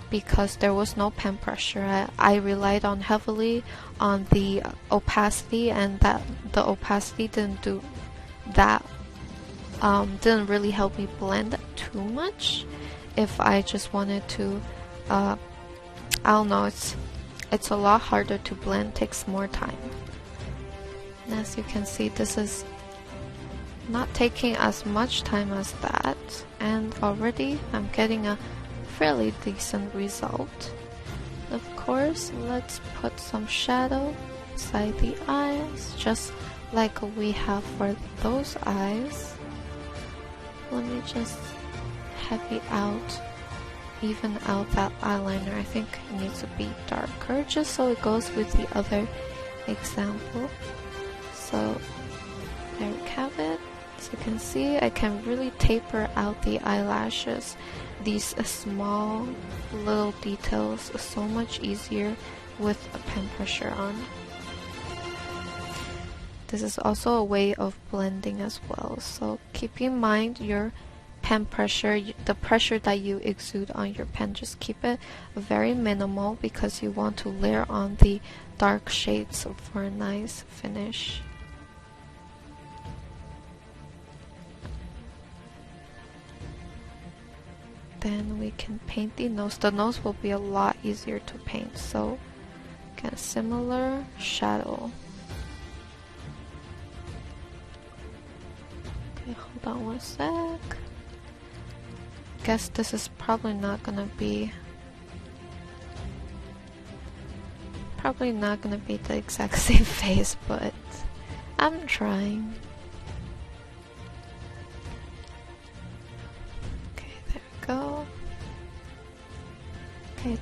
because there was no pen pressure. I relied on heavily on the opacity, and that the opacity didn't do that. Didn't really help me blend too much. If I just wanted to, I don't know, it's a lot harder to blend, takes more time. And as you can see, this is not taking as much time as that, and already I'm getting a fairly decent result. course, let's put some shadow inside the eyes, just like we have for those eyes. Let me just heavy out, even out that eyeliner. I think it needs to be darker, just so it goes with the other example. So there we have it. As you can see, I can really taper out the eyelashes. These small little details are so much easier with a pen pressure on. This is also a way of blending as well, so keep in mind your pen pressure, the pressure that you exude on your pen, just keep it very minimal because you want to layer on the dark shades for a nice finish. Then we can paint the nose. The nose will be a lot easier to paint, so get a similar shadow. Okay, hold on one sec. Guess this is probably not gonna be the exact same face, but I'm trying. Okay, there we go. Okay,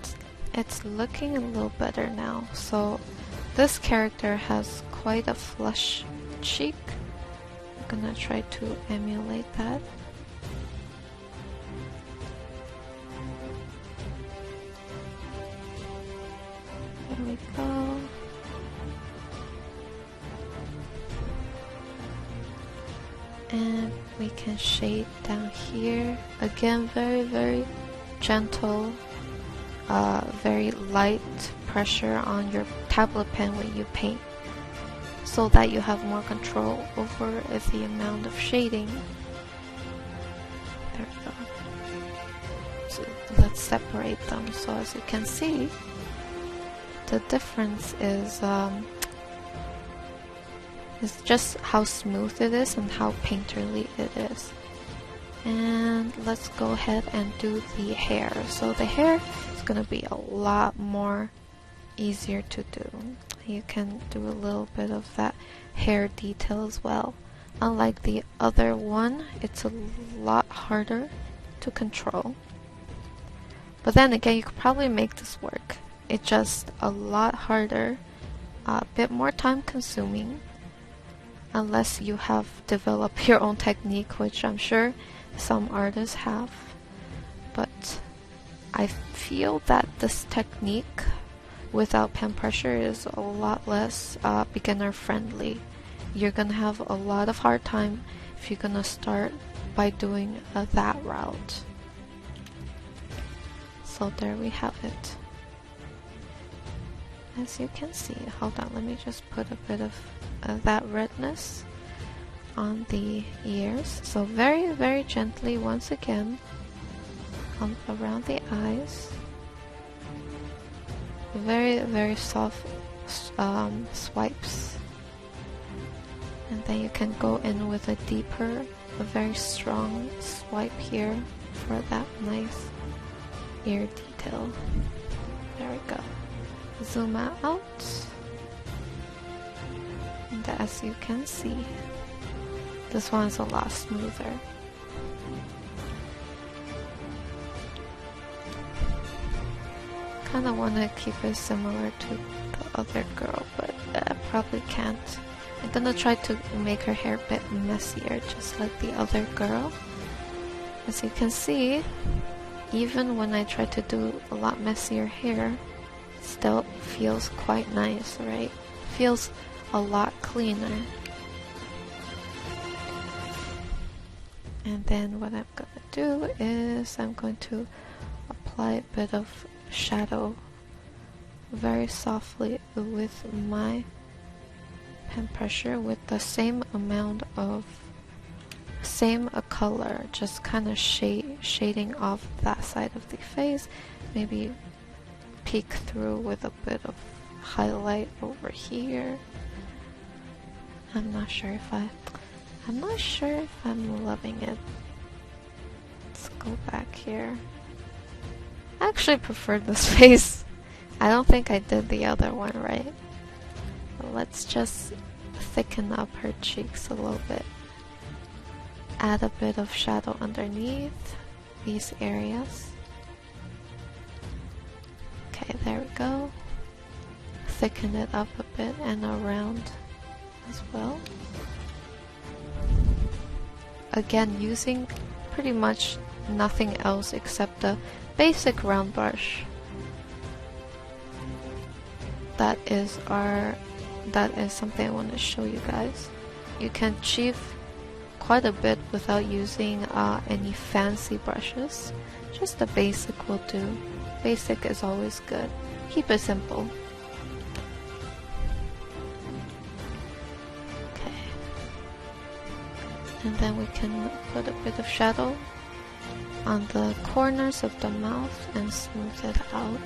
it's looking a little better now. So this character has quite a flush cheek. I'm gonna try to emulate that. There we go. And we can shade down here. Again, very gentle, very light pressure on your tablet pen when you paint, so that you have more control over the amount of shading. There we go. So let's separate them. So as you can see, the difference is just how smooth it is and how painterly it is. And let's go ahead and do the hair. So the hair is gonna be a lot more easier to do. You can do a little bit of that hair detail as well. Unlike the other one, it's a lot harder to control. But then again, you could probably make this work. It's just a lot harder, a bit more time consuming, unless you have developed your own technique, which I'm sure some artists have. But I feel that this technique without pen pressure is a lot less beginner friendly. You're gonna have a lot of hard time if you're gonna start by doing that route. So there we have it. As you can see, hold on, let me just put a bit of that redness on the ears. So very gently once again around the eyes. Very soft swipes. And then you can go in with a deeper, a very strong swipe here for that nice ear detail. There we go. Zoom out, and as you can see, this one's a lot smoother. Kinda wanna keep it similar to the other girl, but I probably can't. I'm gonna try to make her hair a bit messier, just like the other girl. As you can see, even when I try to do a lot messier hair, still feels quite nice, right? Feels a lot cleaner. And then what I'm gonna do is I'm going to apply a bit of shadow very softly with my pen pressure with the same amount of color, just kind of shading off that side of the face, maybe peek through with a bit of highlight over here. I'm not sure if I'm loving it. Let's go back here. I actually prefer this face. I don't think I did the other one right. Let's just thicken up her cheeks a little bit. Add a bit of shadow underneath these areas. Okay, there we go. Thicken it up a bit and around as well. Again, using pretty much nothing else except the basic round brush. That is something I want to show you guys. You can achieve quite a bit without using any fancy brushes. Just the basic will do. Basic is always good. Keep it simple. Okay. And then we can put a bit of shadow on the corners of the mouth and smooth it out.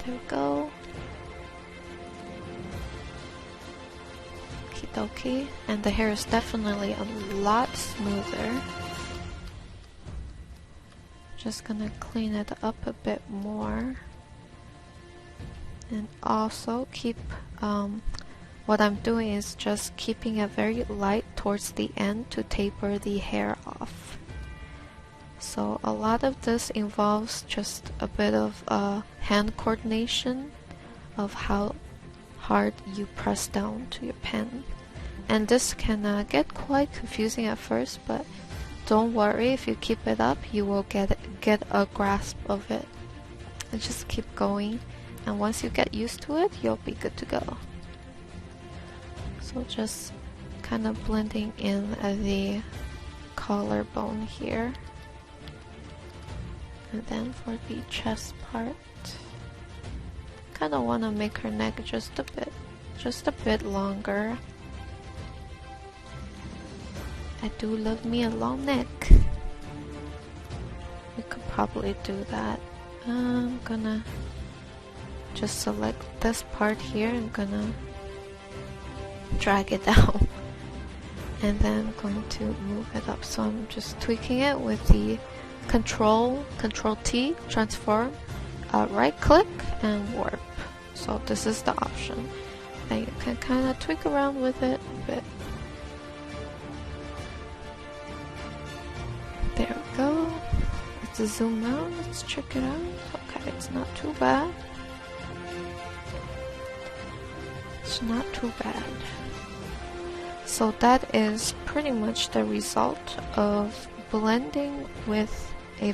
There we go. Okie dokie. And the hair is definitely a lot smoother. Just gonna clean it up a bit more. And also keep, what I'm doing is just keeping it very light towards the end to taper the hair off. So a lot of this involves just a bit of hand coordination of how hard you press down to your pen. And this can get quite confusing at first, but don't worry, if you keep it up, you will get a grasp of it. And just keep going, and once you get used to it, you'll be good to go. So just kind of blending in the collarbone here. And then for the chest part, kind of want to make her neck just a bit longer. I do love me a long neck. We could probably do that. I'm gonna just select this part here. I'm gonna drag it down, and then I'm going to move it up. So I'm just tweaking it with the Control T, transform, right click and warp. So this is the option, and you can kind of tweak around with it a bit. There we go. Let's zoom out, let's check it out. Okay, it's not too bad. It's not too bad. So that is pretty much the result of blending with a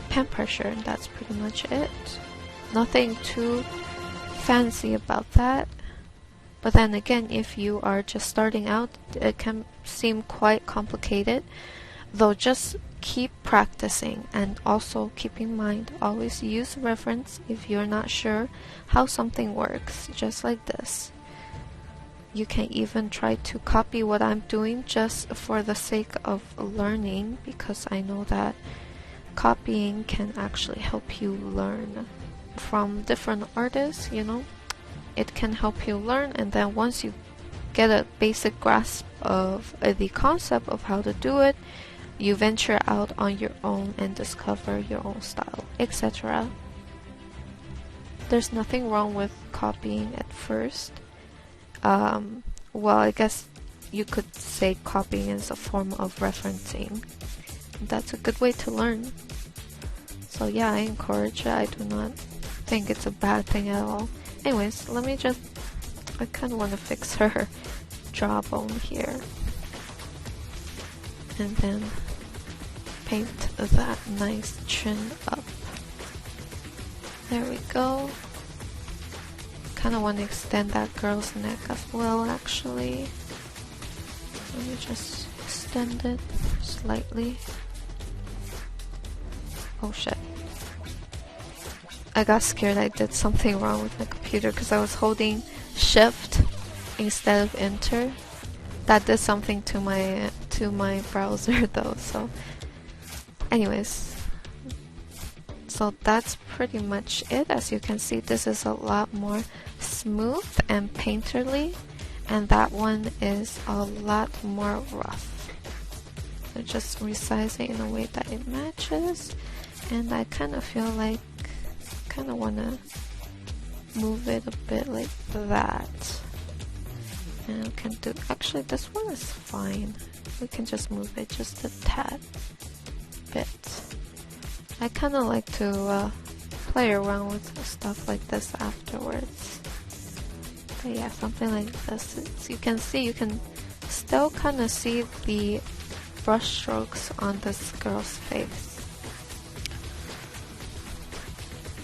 pen pressure, and that's pretty much it. Nothing too fancy about that. But then again, if you are just starting out, it can seem quite complicated. Though just keep practicing, and also keep in mind, always use reference if you're not sure how something works, just like this. You can even try to copy what I'm doing just for the sake of learning, because I know that copying can actually help you learn from different artists, you know. It can help you learn, and then once you get a basic grasp of the concept of how to do it, you venture out on your own and discover your own style, etc. There's nothing wrong with copying at first. Well, I guess you could say copying is a form of referencing. That's a good way to learn. So yeah, I encourage it. I do not think it's a bad thing at all. Anyways, I kind of want to fix her jawbone here. And then paint that nice chin up. There we go. Kind of want to extend that girl's neck as well, actually. Let me just extend it slightly. Oh shit. I got scared I did something wrong with my computer because I was holding shift instead of enter. That did something to my browser though, so anyways. So that's pretty much it. As you can see, this is a lot more smooth and painterly, and that one is a lot more rough. So just resize it in a way that it matches, and I kind of feel like kind of want to move it a bit like that. And we can do, actually this one is fine. We can just move it just a tad bit. I kind of like to play around with stuff like this afterwards. But yeah, something like this. As you can see, you can still kind of see the brush strokes on this girl's face.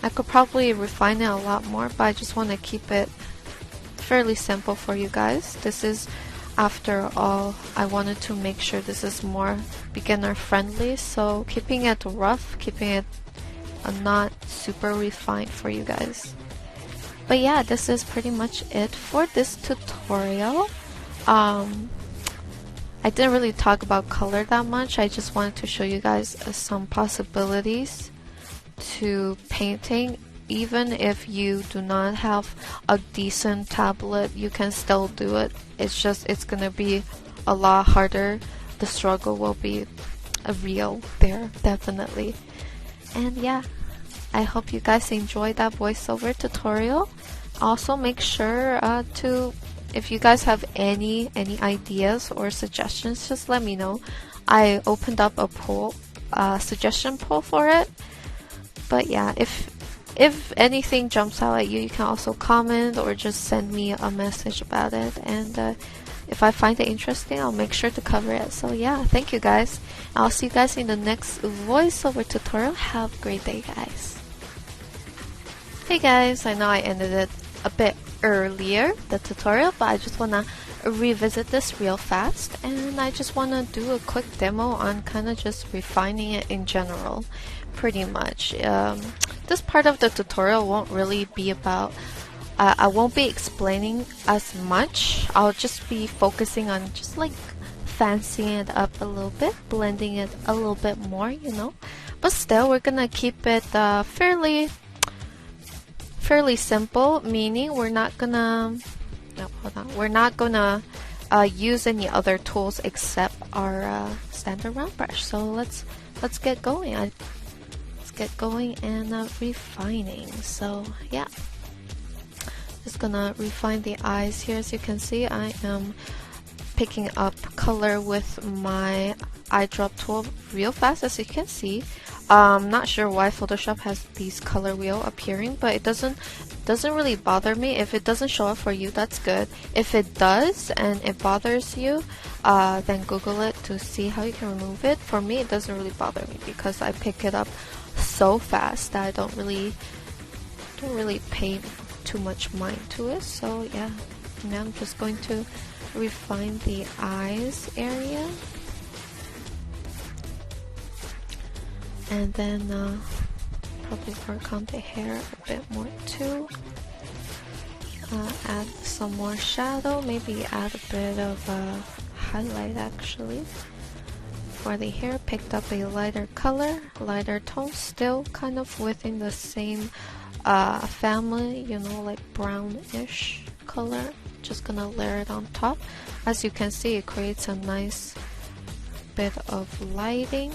I could probably refine it a lot more, but I just want to keep it fairly simple for you guys. This is, after all, I wanted to make sure this is more beginner friendly, so keeping it rough, keeping it not super refined for you guys. But yeah, this is pretty much it for this tutorial. I didn't really talk about color that much. I just wanted to show you guys some possibilities to painting. Even if you do not have a decent tablet, you can still do it. It's just, it's gonna be a lot harder. The struggle will be real there, definitely. And yeah, I hope you guys enjoyed that voiceover tutorial. Also make sure to, if you guys have any ideas or suggestions, just let me know. I opened up a poll, suggestion poll for it. But yeah, if anything jumps out at you, you can also comment or just send me a message about it, and if I find it interesting, I'll make sure to cover it. So yeah, thank you guys. I'll see you guys in the next voiceover tutorial. Have a great day, guys. Hey guys, I know I ended it a bit earlier, the tutorial, but I just wanna revisit this real fast, and I just wanna do a quick demo on kind of just refining it in general. Pretty much. This part of the tutorial won't really be about, I won't be explaining as much. I'll just be focusing on just like fancying it up a little bit, blending it a little bit more, you know. But still, we're gonna keep it fairly simple, meaning we're not gonna, no, hold on, we're not gonna use any other tools except our standard round brush. So let's get going. Get going and refining. So yeah, just gonna refine the eyes here. As you can see, I am picking up color with my eyedrop tool real fast, as you can see. Not sure why Photoshop has these color wheel appearing, but it doesn't really bother me. If it doesn't show up for you, that's good. If it does and it bothers you, then Google it to see how you can remove it. For me, it doesn't really bother me because I pick it up so fast that I don't really pay too much mind to it. So yeah, now I'm just going to refine the eyes area, and then probably work on the hair a bit more too. Add some more shadow, maybe add a bit of highlight actually. For the hair, picked up a lighter color, lighter tone, still kind of within the same family, you know, like brownish color. Just gonna layer it on top. As you can see, it creates a nice bit of lighting.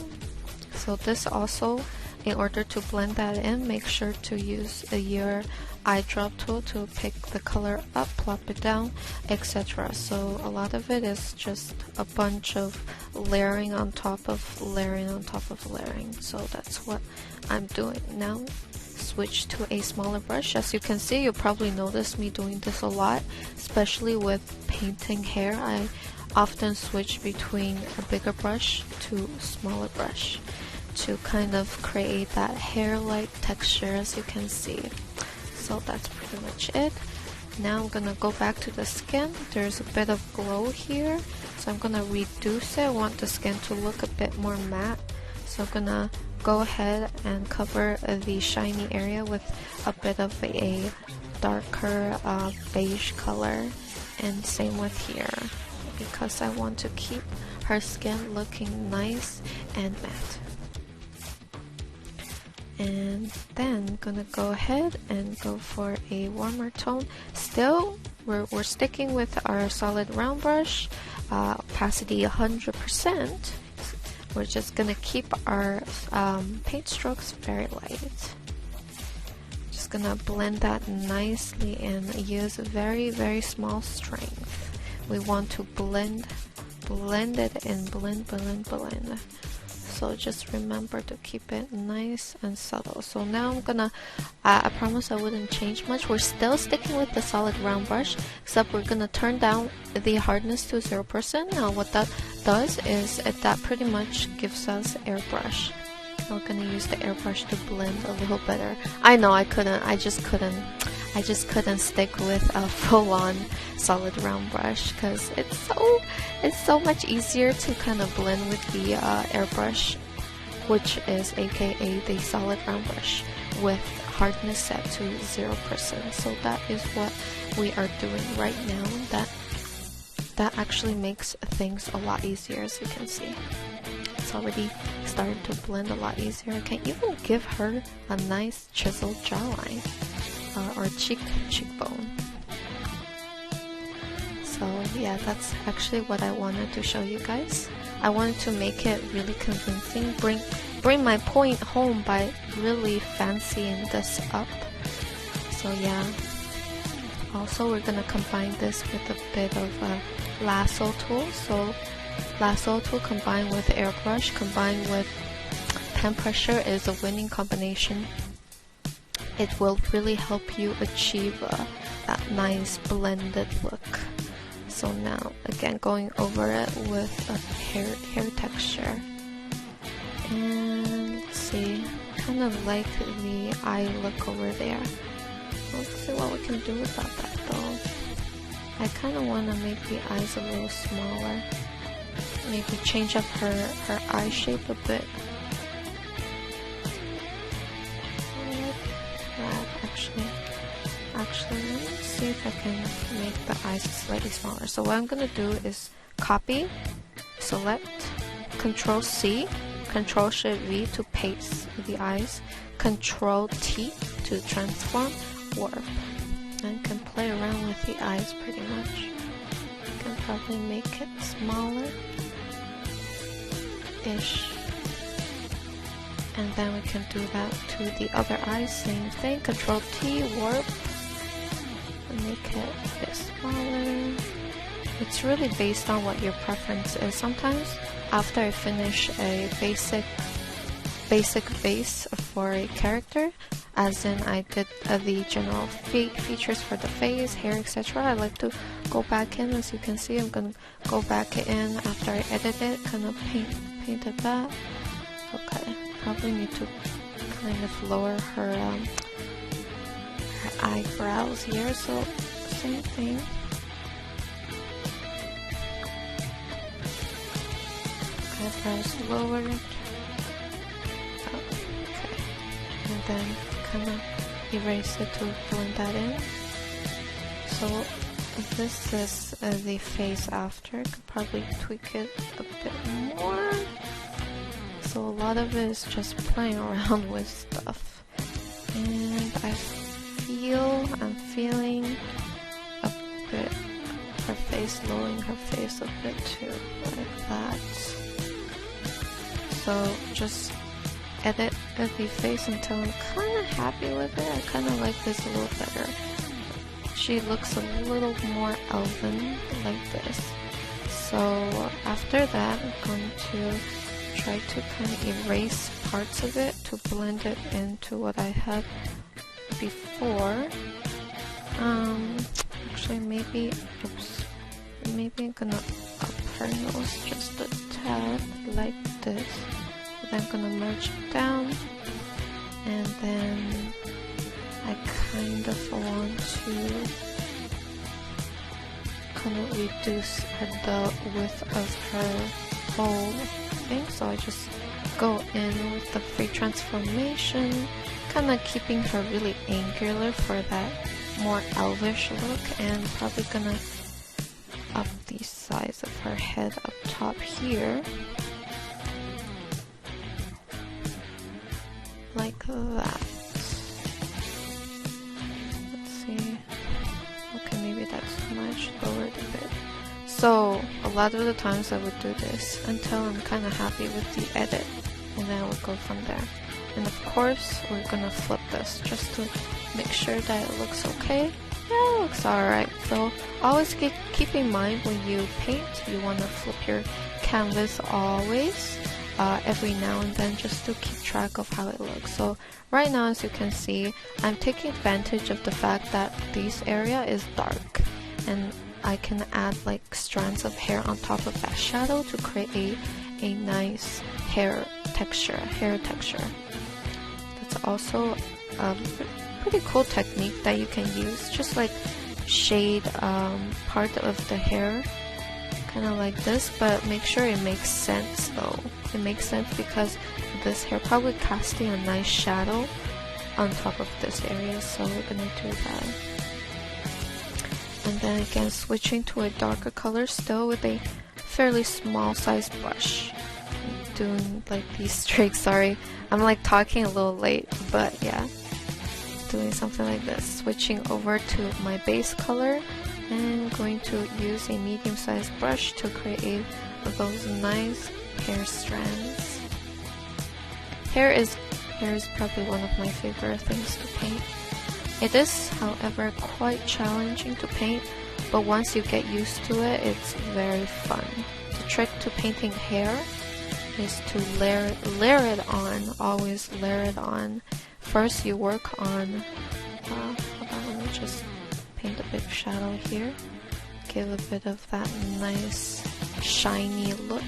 So this also, in order to blend that in, make sure to use your eyedrop tool to pick the color up, plop it down, etc. So a lot of it is just a bunch of layering on top of layering on top of layering. So that's what I'm doing now. Switch to a smaller brush. As you can see, you probably noticed me doing this a lot, especially with painting hair. I often switch between a bigger brush to a smaller brush to kind of create that hair-like texture, as you can see. So that's pretty much it. Now I'm gonna go back to the skin. There's a bit of glow here, so I'm gonna reduce it. I want the skin to look a bit more matte, so I'm gonna go ahead and cover the shiny area with a bit of a darker beige color, and same with here, because I want to keep her skin looking nice and matte. And then I'm gonna go ahead and go for a warmer tone. Still we're sticking with our solid round brush, opacity 100%. We're just gonna keep our paint strokes very light. Just gonna blend that nicely and use very, very small strength. We want to blend it and blend. So just remember to keep it nice and subtle. So now I'm gonna, I promise I wouldn't change much. We're still sticking with the solid round brush, except we're gonna turn down the hardness to 0%. Now what that does is that pretty much gives us airbrush. We're gonna use the airbrush to blend a little better. I know I just couldn't stick with a full-on solid round brush because it's so much easier to kind of blend with the airbrush, which is aka the solid round brush with hardness set to 0%. So that is what we are doing right now. That actually makes things a lot easier, as you can see. It's already started to blend a lot easier. I can even give her a nice chiseled jawline. Or cheekbone. So yeah, that's actually what I wanted to show you guys. I wanted to make it really convincing, bring my point home by really fancying this up. So yeah. Also, we're gonna combine this with a bit of a lasso tool. So lasso tool combined with airbrush combined with pen pressure is a winning combination. It will really help you achieve that nice blended look. So now, again, going over it with a hair texture. And let's see, kind of like the eye look over there. Let's see what we can do about that though. I kind of want to make the eyes a little smaller. Maybe change up her eye shape a bit. Actually, let me see if I can make the eyes slightly smaller. So what I'm gonna do is copy, select, Control C, Control Shift V to paste the eyes, Control T to transform, warp, and can play around with the eyes pretty much. Can probably make it smaller ish. And then we can do that to the other eye, same thing, Control T, warp, and make it a bit smaller. It's really based on what your preference is. Sometimes after I finish a basic base for a character, as in I did the general features for the face, hair, etc., I like to go back in. As you can see, I'm gonna go back in after I edit it, kind of painted that. Okay. Probably need to kind of lower her eyebrows here, so same thing. Eyebrows lowered. Oh, okay. And then kind of erase it to blend that in. So this is the face after. Could probably tweak it a bit more. So a lot of it is just playing around with stuff. And I'm feeling a bit her face, lowering her face a bit too, like that. So just edit the face until I'm kind of happy with it. I kind of like this a little better. She looks a little more elven like this. So after that, I'm going to try to kind of erase parts of it to blend it into what I had before. Actually maybe I'm gonna up her nose just a tad like this. Then I'm gonna merge it down, and then I kind of want to kind of reduce the width of her whole thing, so I just go in with the free transformation, kind of keeping her really angular for that more elvish look, and probably gonna up the size of her head up top here like that. Let's see. Okay, maybe that's lot of the times I would do this until I'm kind of happy with the edit, and then I would go from there. And of course, we're gonna flip this just to make sure that it looks okay. Yeah, it looks alright. So always keep in mind when you paint, you want to flip your canvas always, every now and then, just to keep track of how it looks. So right now, as you can see, I'm taking advantage of the fact that this area is dark, and I can add like strands of hair on top of that shadow to create a nice hair texture. That's also a pretty cool technique that you can use. Just like shade part of the hair, kind of like this, but make sure it makes sense though. It makes sense because this hair probably casting a nice shadow on top of this area, so we're gonna do that. And then again, switching to a darker color still with a fairly small size brush. Doing like these streaks, sorry, I'm like talking a little late, but yeah, doing something like this. Switching over to my base color, and going to use a medium-sized brush to create those nice hair strands. Hair is probably one of my favorite things to paint. It is, however, quite challenging to paint, but once you get used to it, it's very fun. The trick to painting hair is to layer it on, always layer it on. First you work on, hold on, let me just paint a big shadow here. Give a bit of that nice shiny look.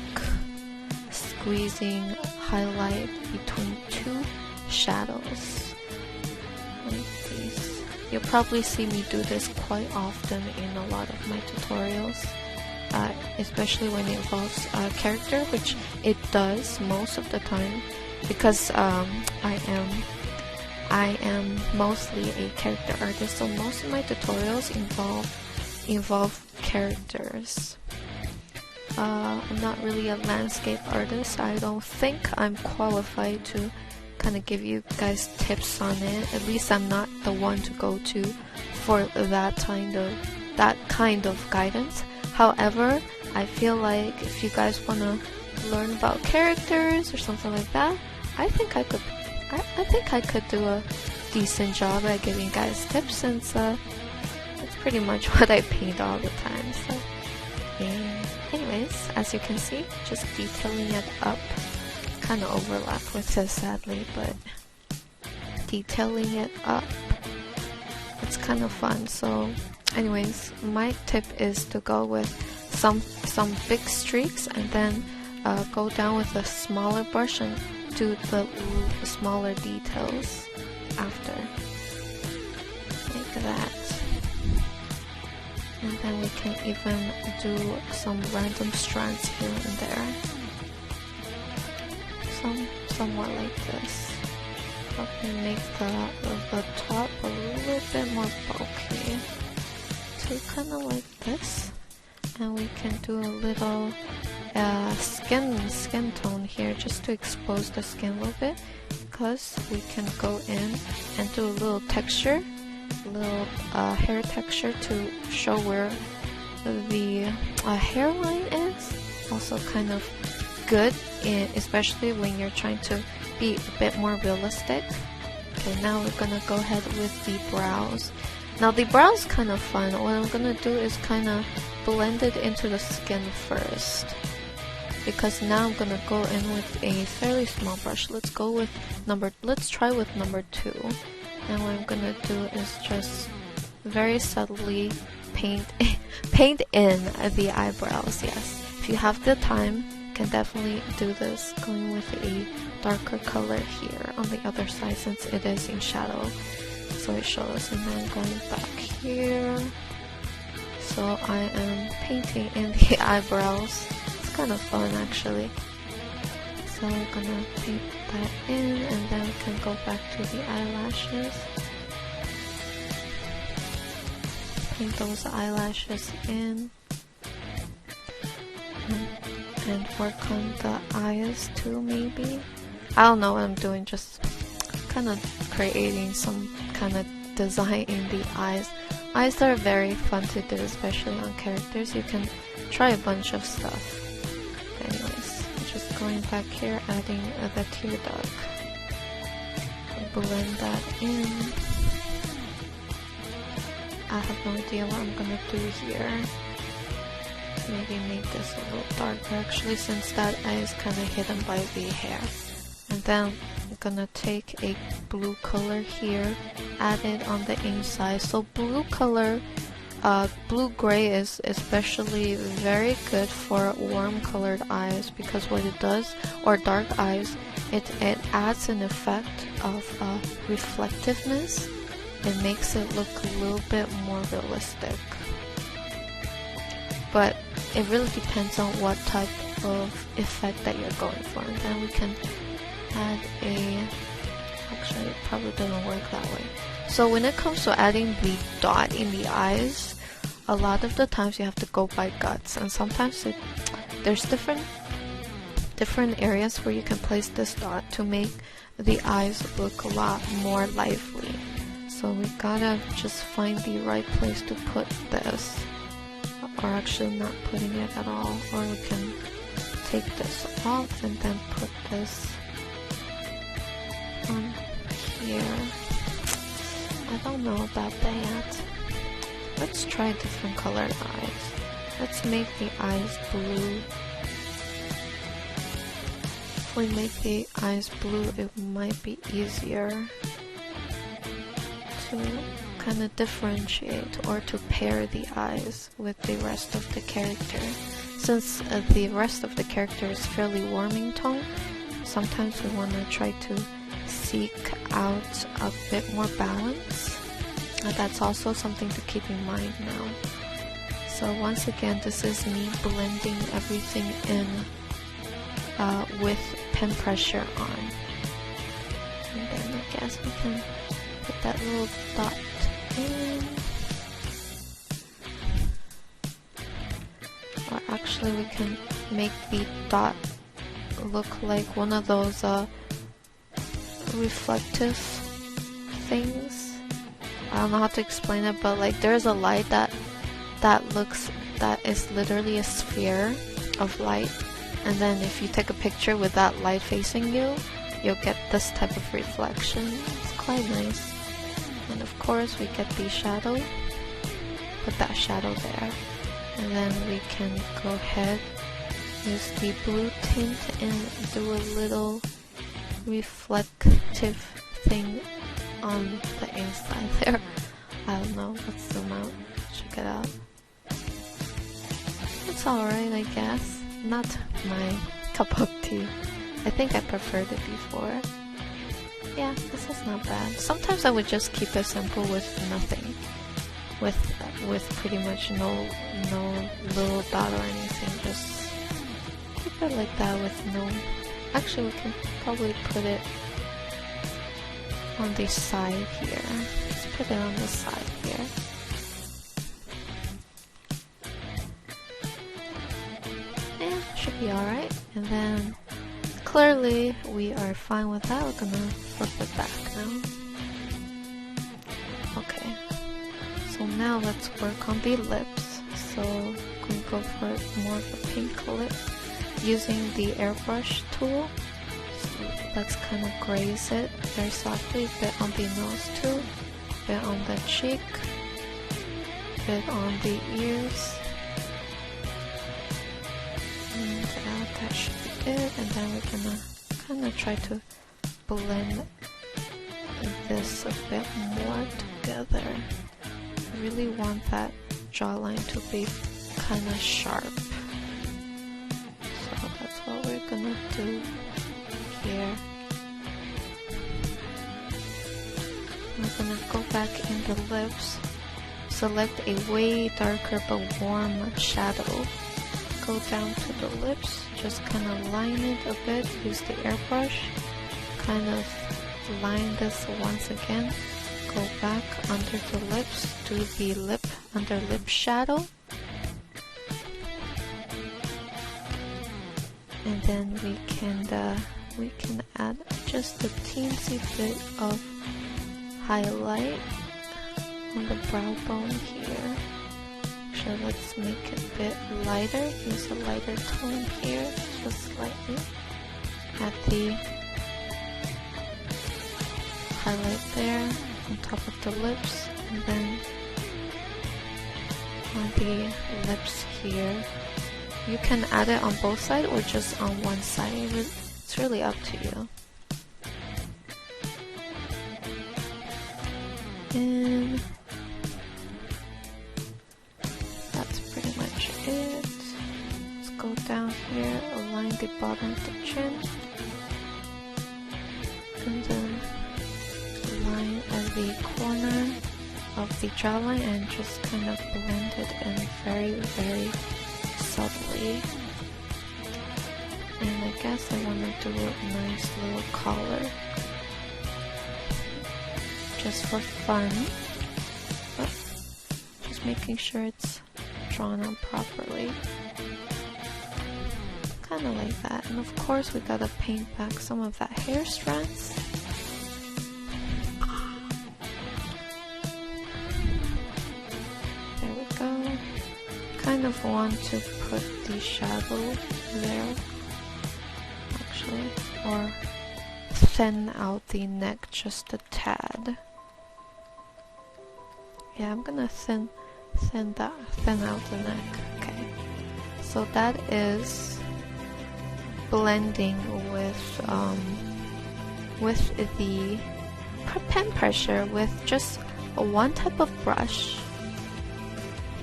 Squeezing highlight between two shadows. Like these. You'll probably see me do this quite often in a lot of my tutorials. Especially when it involves a character, which it does most of the time, because I am mostly a character artist, so most of my tutorials involve characters. I'm not really a landscape artist. I don't think I'm qualified to kind of give you guys tips on it. At least I'm not the one to go to for that kind of guidance. However, I feel like if you guys want to learn about characters or something like that, I think I could do a decent job at giving guys tips, since that's pretty much what I paint all the time. So, yeah. Anyways, as you can see, just detailing it up, kind of overlap with this sadly, but detailing it up, it's kind of fun. So anyways, my tip is to go with some big streaks, and then go down with a smaller brush and do the smaller details after, like that. And then we can even do some random strands here and there, somewhat like this. Probably make the top a little bit more bulky. So kind of like this, and we can do a little skin tone here, just to expose the skin a little bit, because we can go in and do a little texture, little hair texture to show where the hairline is. Also kind of good, especially when you're trying to be a bit more realistic. Okay, now we're gonna go ahead with the brows. Now the brows kind of fun. What I'm gonna do is kind of blend it into the skin first, because now I'm gonna go in with a fairly small brush. Let's try with number 2. And what I'm gonna do is just very subtly paint in the eyebrows. Yes, if you have the time, you can definitely do this, going with a darker color here on the other side, since it is in shadow, so it shows. And then going back here, so I am painting in the eyebrows. It's kind of fun actually. So we're gonna paint that in, and then we can go back to the eyelashes. Paint those eyelashes in, and work on the eyes too, maybe. I don't know what I'm doing, just kind of creating some kind of design in the eyes Eyes are very fun to do, especially on characters. You can try a bunch of stuff. Anyways, just going back here, adding the tear duct. Blend that in. I have no idea what I'm gonna do here. Maybe make this a little darker actually, since that eye is kind of hidden by the hair. And then I'm gonna take a blue color here, add it on the inside. So blue color, blue-gray is especially very good for warm colored eyes, because what it does, or dark eyes, it adds an effect of reflectiveness. It makes it look a little bit more realistic. But it really depends on what type of effect that you're going for. And then we can add a... Actually, it probably doesn't work that way. So when it comes to adding the dot in the eyes, a lot of the times you have to go by guts. And sometimes there's different areas where you can place this dot to make the eyes look a lot more lively. So we gotta just find the right place to put this, or actually not putting it at all, or we can take this off and then put this on here. I don't know about that yet. Let's try different colored eyes. Let's make the eyes blue. If we make the eyes blue, it might be easier to kind of differentiate or to pair the eyes with the rest of the character. Since the rest of the character is fairly warm in tone, sometimes we want to try to seek out a bit more balance. That's also something to keep in mind now. So once again, this is me blending everything in with pen pressure on. And then I guess we can put that little dot in. Or actually we can make the dot look like one of those reflective things. I don't know how to explain it, but like there's a light that is literally a sphere of light, and then if you take a picture with that light facing you, you'll get this type of reflection. It's quite nice. And of course we get the shadow, put that shadow there, and then we can go ahead, use the blue tint and do a little reflective thing on the inside there. I don't know, let's zoom out, check it out. It's alright, I guess. Not my cup of tea. I think I preferred it before. Yeah, this is not bad. Sometimes I would just keep it simple with nothing. With pretty much no little dot or anything. Just keep it like that with no... Actually, we can probably put it on the side here. Let's put it on the side here. Yeah, should be alright. And then clearly we are fine with that. We're gonna flip it back now. Okay. So now let's work on the lips. So I'm gonna go for more of a pink lip using the airbrush tool. So let's kind of graze it very softly, a bit on the nose too, a bit on the cheek, a bit on the ears. And that should be it. And then we're gonna kind of try to blend this a bit more together. I really want that jawline to be kind of sharp. So that's what we're gonna do here. We're gonna go back in the lips, select a way darker but warm shadow, go down to the lips, just kind of line it a bit, use the airbrush, kind of line this once again, go back under the lips, do the lip under lip shadow, and then we can add just a teensy bit of highlight on the brow bone here. Actually, let's make it a bit lighter. Use a lighter tone here, just slightly. Add the highlight there on top of the lips, and then on the lips here. You can add it on both sides or just on one side. It's really up to you. And that's pretty much it. Let's go down here, align the bottom of the chin, and then line at the corner of the jawline and just kind of blend it in very, very subtly. And I guess I want to do a nice little collar just for fun, but just making sure it's drawn on properly. Kind of like that. And of course we gotta paint back some of that hair strands. There we go. Kind of want to put the shadow there, actually, or thin out the neck just a tad. Yeah, I'm gonna thin out the neck. Okay, so that is blending with the pen pressure with just one type of brush.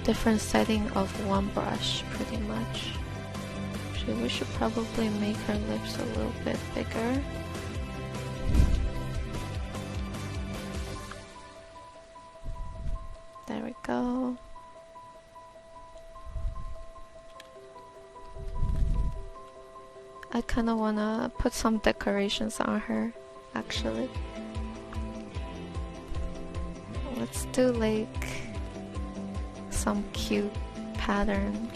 Different setting of one brush, pretty much. Actually, we should probably make her lips a little bit bigger. There we go. I kind of want to put some decorations on her, actually. Let's do like some cute pattern.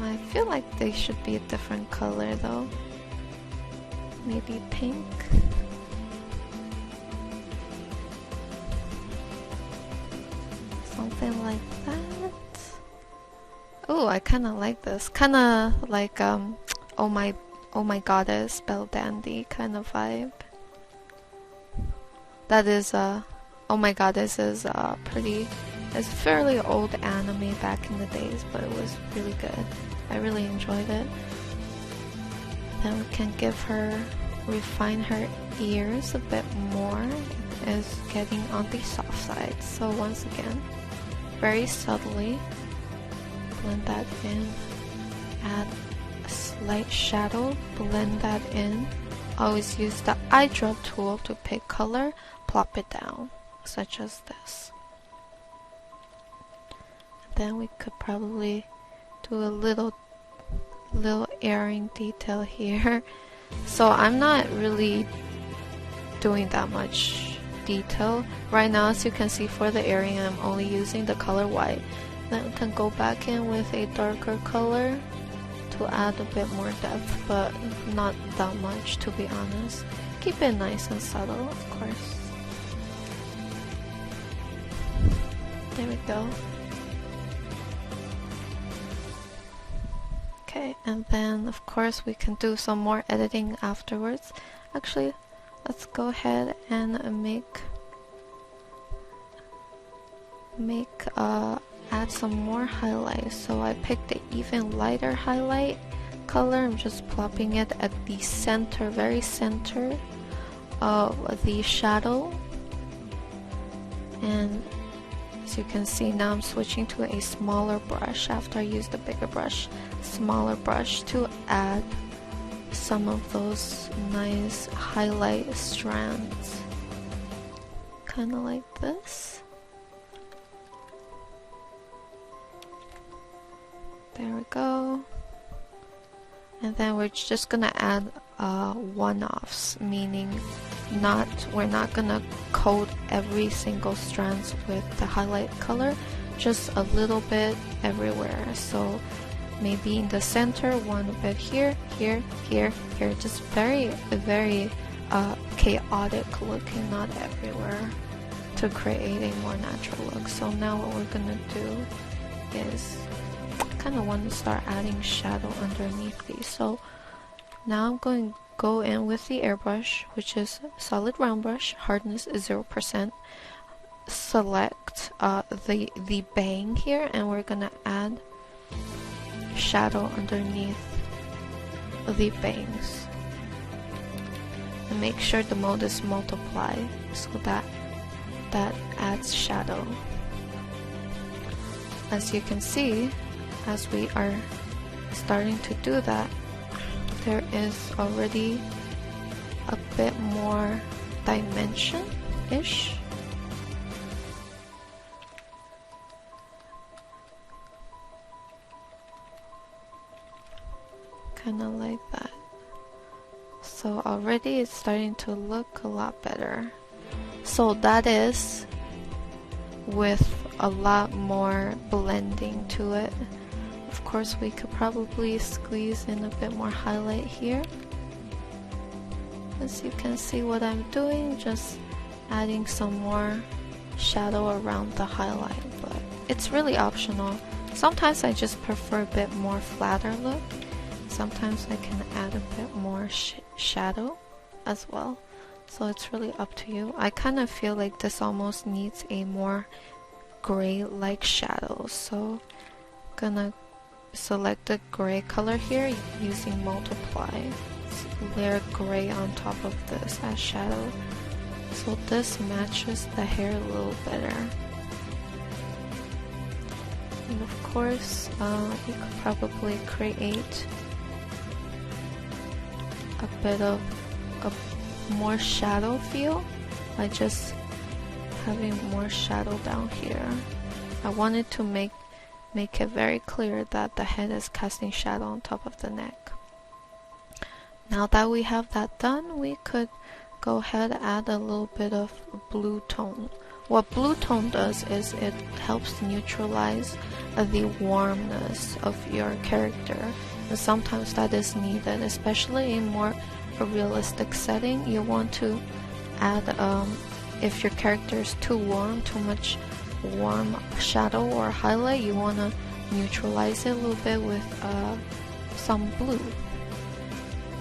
I feel like they should be a different color though. Maybe pink. Something like that. Oh, I kind of like this. Kind of like oh my goddess, Belle Dandy kind of vibe. That is oh my goddess is pretty. It's fairly old anime back in the days, but it was really good. I really enjoyed it. Then we can give her, refine her ears a bit more. It is getting on the soft side. So once again, very subtly blend that in. Add a slight shadow, blend that in. Always use the eye drop tool to pick color, plop it down, such as this. Then we could probably do a little earring detail here. So I'm not really doing that much detail right now. As you can see, for the earring I'm only using the color white. Then we can go back in with a darker color to add a bit more depth, but not that much, to be honest. Keep it nice and subtle, of course. There we go. Okay, and then of course we can do some more editing afterwards. Actually, let's go ahead and add some more highlights. So I picked the even lighter highlight color. I'm just plopping it at the center, very center of the shadow. And as you can see, now I'm switching to a smaller brush after I used the bigger brush. Smaller brush to add some of those nice highlight strands. Kind of like this. There we go. And then we're just gonna add one-offs, meaning we're not gonna coat every single strands with the highlight color, just a little bit everywhere. So maybe in the center, one bit here, here, here, here, just very, very chaotic looking, not everywhere, to create a more natural look. So now what we're gonna do is kind of want to start adding shadow underneath these. So now I'm going to go in with the airbrush, which is solid round brush, hardness is 0%. Select the bang here, and we're gonna add shadow underneath the bangs. And make sure the mode is multiply so that adds shadow. As you can see, as we are starting to do that, there is already a bit more dimension-ish. Kind of like that. So already it's starting to look a lot better. So that is with a lot more blending to it. Of course, we could probably squeeze in a bit more highlight here. As you can see what I'm doing, just adding some more shadow around the highlight, but it's really optional. Sometimes I just prefer a bit more flatter look. Sometimes I can add a bit more shadow as well. So it's really up to you. I kind of feel like this almost needs a more gray-like shadow. So I'm gonna select the gray color here using multiply. Layer gray on top of this as shadow. So this matches the hair a little better. And of course, you could probably create a bit of a more shadow feel by just having more shadow down here. I wanted to make it very clear that the head is casting shadow on top of the neck. Now that we have that done, we could go ahead and add a little bit of blue tone. What blue tone does is it helps neutralize the warmness of your character. And sometimes that is needed, especially in more a realistic setting. You want to add, if your character is too warm, too much warm shadow or highlight, you want to neutralize it a little bit with some blue.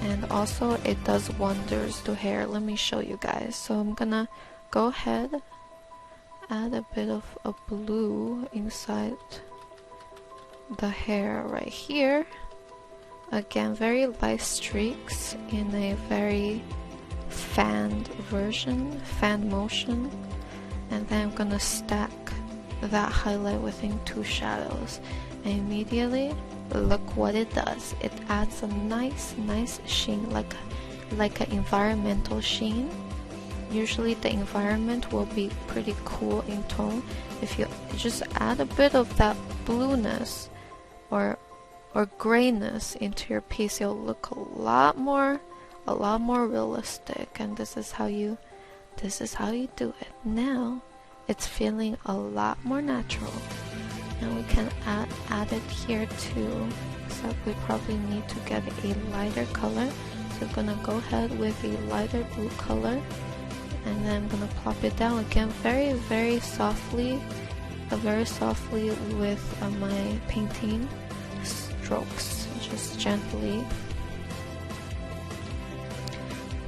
And also it does wonders to hair. Let me show you guys. So I'm gonna go ahead, add a bit of a blue inside the hair right here. Again, very light streaks in a very fanned version, fan motion. And then I'm gonna stack that highlight within two shadows. And immediately, look what it does. It adds a nice sheen, like an environmental sheen. Usually the environment will be pretty cool in tone. If you just add a bit of that blueness or grayness into your piece, you'll look a lot more realistic. And this is how you do it. Now it's feeling a lot more natural. And we can add it here too. So we probably need to get a lighter color. So I'm gonna go ahead with a lighter blue color, and then I'm gonna plop it down again very softly, with my painting strokes. Just gently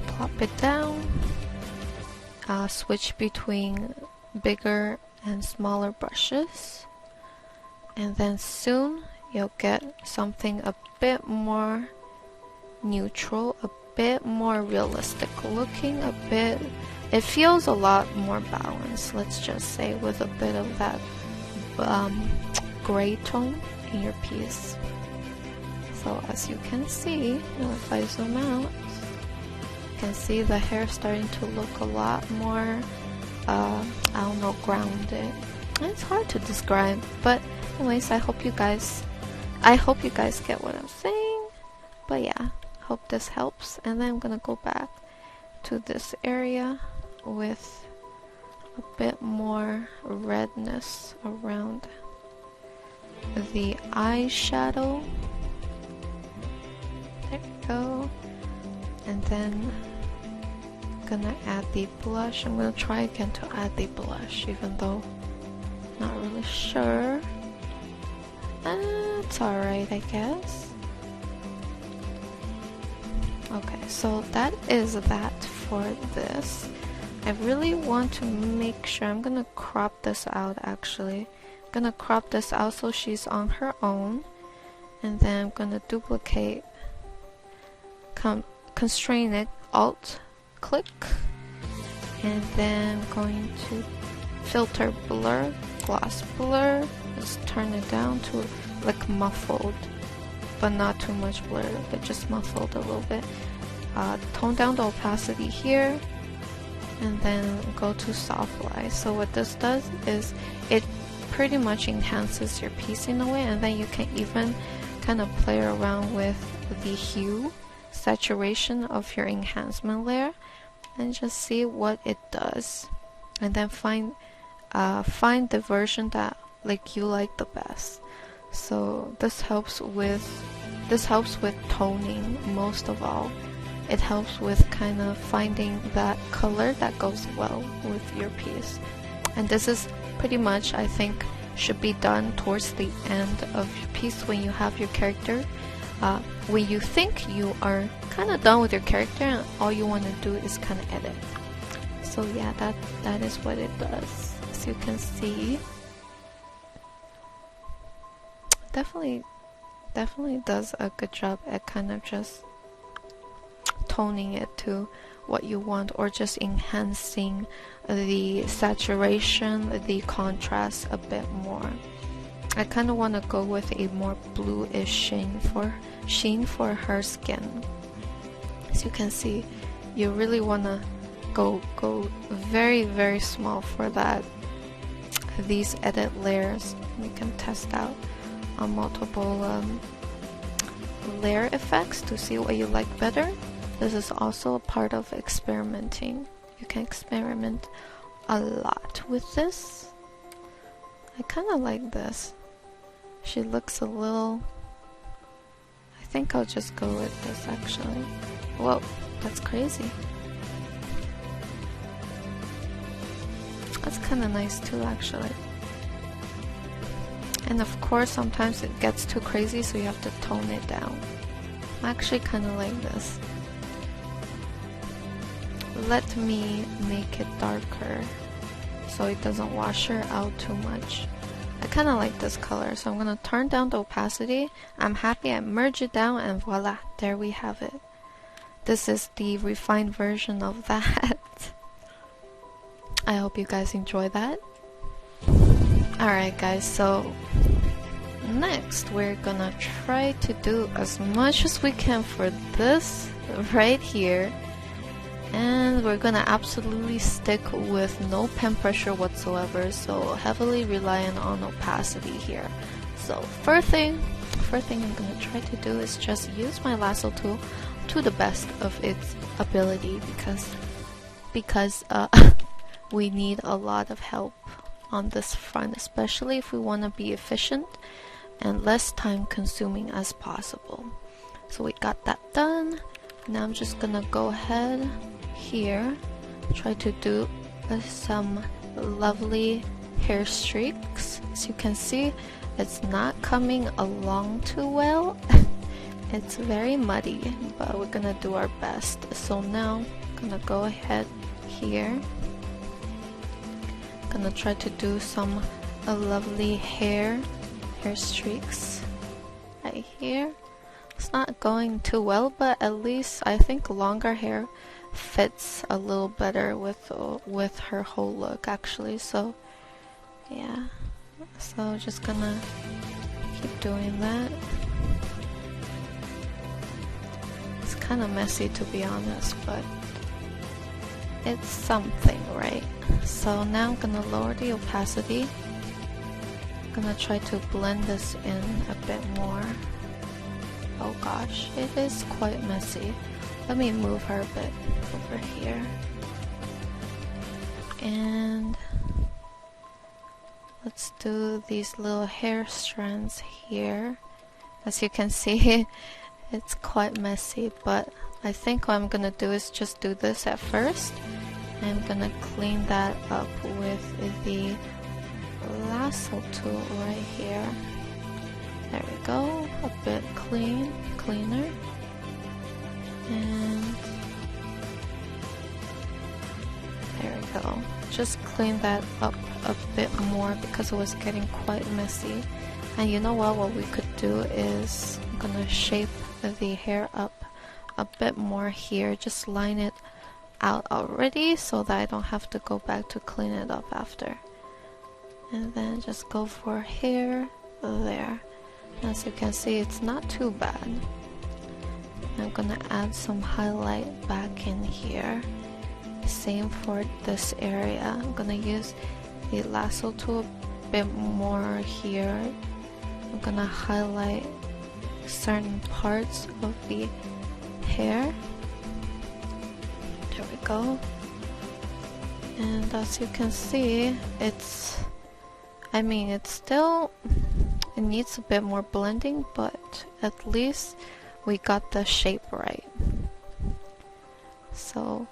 plop it down. Switch between bigger and smaller brushes, and then soon you'll get something a bit more neutral, a bit more realistic looking, it feels a lot more balanced, let's just say, with a bit of that gray tone in your piece. So as you can see, if I zoom out, you can see the hair starting to look a lot more grounded. It's hard to describe, but anyways, I hope you guys get what I'm saying. But yeah, hope this helps. And then I'm gonna go back to this area with a bit more redness around the eyeshadow. There we go. And then gonna add the blush. I'm gonna try again to add the blush, even though not really sure. It's alright, I guess. Okay, so that is that for this. I really want to make sure. I'm gonna crop this out actually. I'm gonna crop this out so she's on her own. And then I'm gonna duplicate, constrain it, Alt click. And then I'm going to filter blur, gloss blur. Let's turn it down to like muffled, but not too much blur, but just muffled a little bit. Tone down the opacity here, and then go to soft light. So what this does is it pretty much enhances your piece in a way, and then you can even kind of play around with the hue, saturation of your enhancement layer, and just see what it does, and then find the version that like you like the best. So this helps with toning most of all. It helps with kind of finding that color that goes well with your piece. And this is pretty much, I think, should be done towards the end of your piece when you have your character. When you think you are kind of done with your character and all you want to do is kind of edit. So yeah, that is what it does. As you can see, definitely does a good job at kind of just toning it to what you want, or just enhancing the saturation, the contrast a bit more. I kind of want to go with a more bluish sheen for her skin. As you can see, you really want to go very, very small for that. These edit layers you can test out on multiple layer effects to see what you like better. This is also a part of experimenting. You can experiment a lot with this. I kind of like this. She looks a little... I think I'll just go with this actually. Whoa, that's crazy. That's kind of nice too actually. And of course sometimes it gets too crazy, so you have to tone it down. I actually kind of like this. Let me make it darker so it doesn't wash her out too much. I kind of like this color, so I'm gonna turn down the opacity. I'm happy I merged it down, and voila, there we have it. This is the refined version of that. I hope you guys enjoy that. Alright guys, so next we're gonna try to do as much as we can for this right here. And we're gonna absolutely stick with no pen pressure whatsoever, so heavily reliant on opacity here. So first thing I'm gonna try to do is just use my lasso tool to the best of its ability, because we need a lot of help on this front, especially if we want to be efficient and less time consuming as possible. So we got that done. Now I'm just gonna go ahead here, try to do some lovely hair streaks. As you can see, it's not coming along too well. It's very muddy, but we're gonna do our best. So now I'm gonna go ahead here, gonna try to do some lovely hair streaks right here. It's not going too well, but at least I think longer hair fits a little better with her whole look actually. So yeah, so just gonna keep doing that. It's kind of messy to be honest, but it's something, right? So now I'm gonna lower the opacity. I'm gonna try to blend this in a bit more. Oh gosh, it is quite messy. Let me move her a bit over here. And let's do these little hair strands here. As you can see, it's quite messy, but I think what I'm gonna do is just do this at first. I'm gonna clean that up with the lasso tool right here. There we go, a bit cleaner. And there we go. Just clean that up a bit more because it was getting quite messy. And you know what we could do is I'm gonna shape the hair up a bit more here. Just line it out already so that I don't have to go back to clean it up after. And then just go for hair there. As you can see, it's not too bad. I'm gonna add some highlight back in here. Same for this area. I'm gonna use the lasso tool a bit more here. I'm gonna highlight certain parts of the hair. There we go. And as you can see, it's still, it needs a bit more blending, but at least we got the shape right. So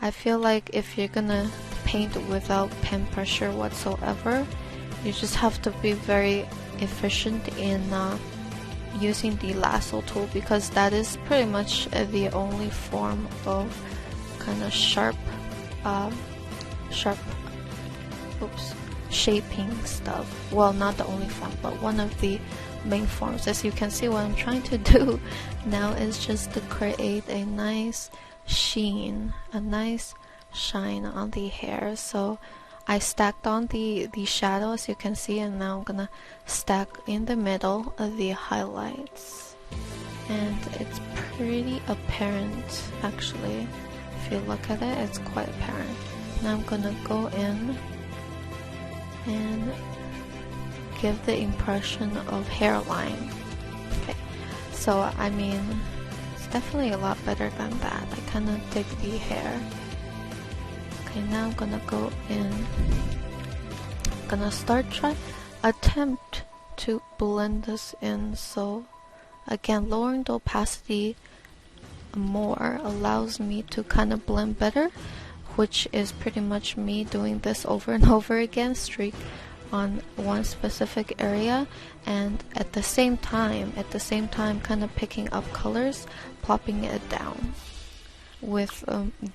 I feel like if you're gonna paint without pen pressure whatsoever, you just have to be very efficient in using the lasso tool, because that is pretty much the only form of kind of sharp shaping stuff. Well, not the only form, but one of the main forms. As you can see, what I'm trying to do now is just to create a nice sheen, a nice shine on the hair. So I stacked on the shadow, as you can see, and now I'm gonna stack in the middle of the highlights. And it's pretty apparent, actually. If you look at it, it's quite apparent. Now I'm gonna go in and give the impression of hairline. Okay, so I mean, it's definitely a lot better than that. I kind of dig the hair. Okay, now I'm gonna go in. I'm gonna attempt to blend this in. So again, lowering the opacity more allows me to kind of blend better, which is pretty much me doing this over and over again, streak on one specific area, and at the same time kind of picking up colors, plopping it down with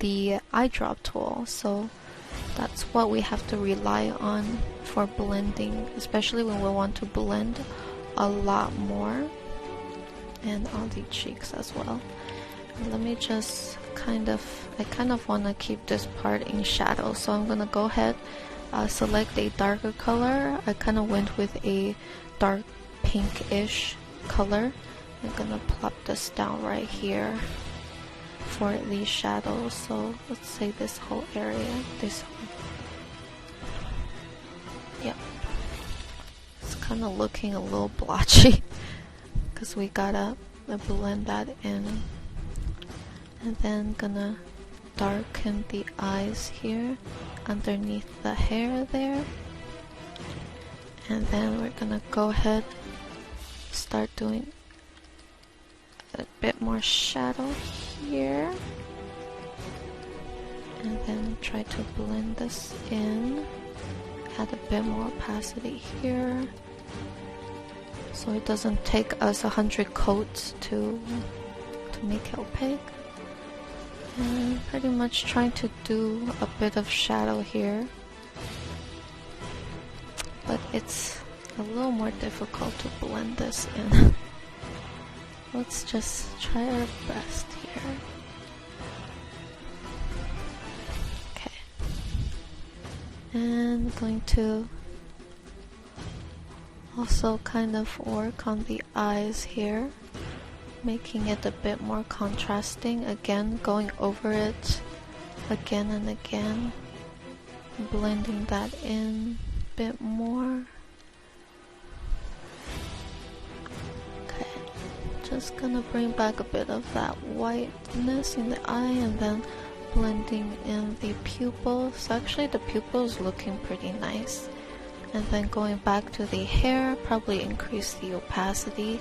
the eyedrop tool. So that's what we have to rely on for blending, especially when we want to blend a lot more, and on the cheeks as well. Let me just I kind of want to keep this part in shadow, so I'm gonna go ahead, select a darker color. I kind of went with a dark pinkish color. I'm gonna plop this down right here for the shadow. So let's say this whole area, yeah, it's kind of looking a little blotchy because we gotta blend that in. And then gonna darken the eyes here underneath the hair there. And then we're gonna go ahead, start doing a bit more shadow here. And then try to blend this in. Add a bit more opacity here, so it doesn't take us 100 coats to make it opaque. And pretty much trying to do a bit of shadow here, but it's a little more difficult to blend this in. Let's just try our best here. Okay, and going to also kind of work on the eyes here, making it a bit more contrasting. Again, going over it again and again, blending that in a bit more. Okay, just gonna bring back a bit of that whiteness in the eye, and then blending in the pupils. So actually the pupil is looking pretty nice. And then going back to the hair, probably increase the opacity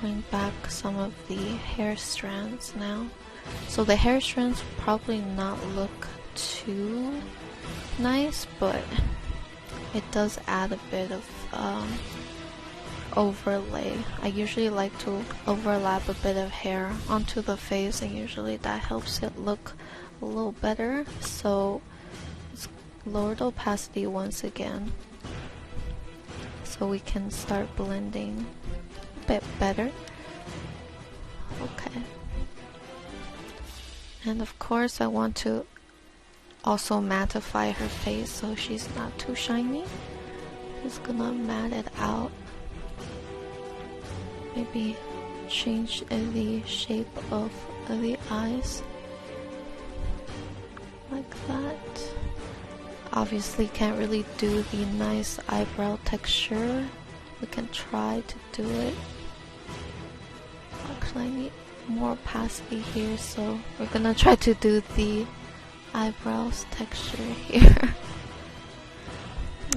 bring back some of the hair strands now. So the hair strands probably not look too nice, but it does add a bit of overlay. I usually like to overlap a bit of hair onto the face, and usually that helps it look a little better. So let's lower the opacity once again so we can start blending a bit better. Okay. And of course I want to also mattify her face so she's not too shiny. Just gonna matte it out. Maybe change the shape of the eyes like that. Obviously can't really do the nice eyebrow texture. We can try to do it. Actually I need more opacity here, so we're gonna try to do the eyebrows texture here.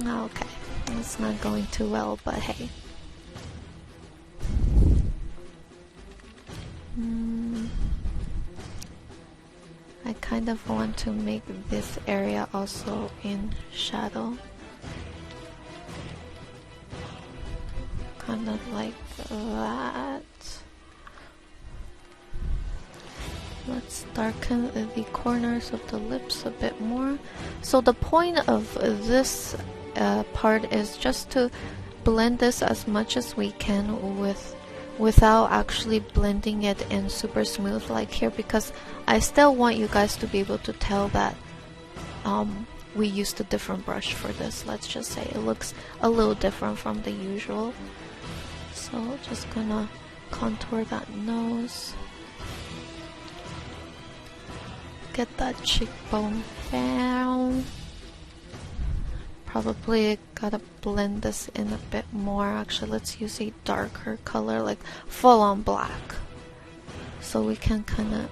Okay, it's not going too well, but hey. I kind of want to make this area also in shadow. Kind of like that. Let's darken the corners of the lips a bit more. So the point of this part is just to blend this as much as we can without actually blending it in super smooth like here, because I still want you guys to be able to tell that we used a different brush for this. Let's just say it looks a little different from the usual. So just gonna contour that nose. Get that cheekbone down. Probably gotta blend this in a bit more. Actually, let's use a darker color, like full on black, so we can kind of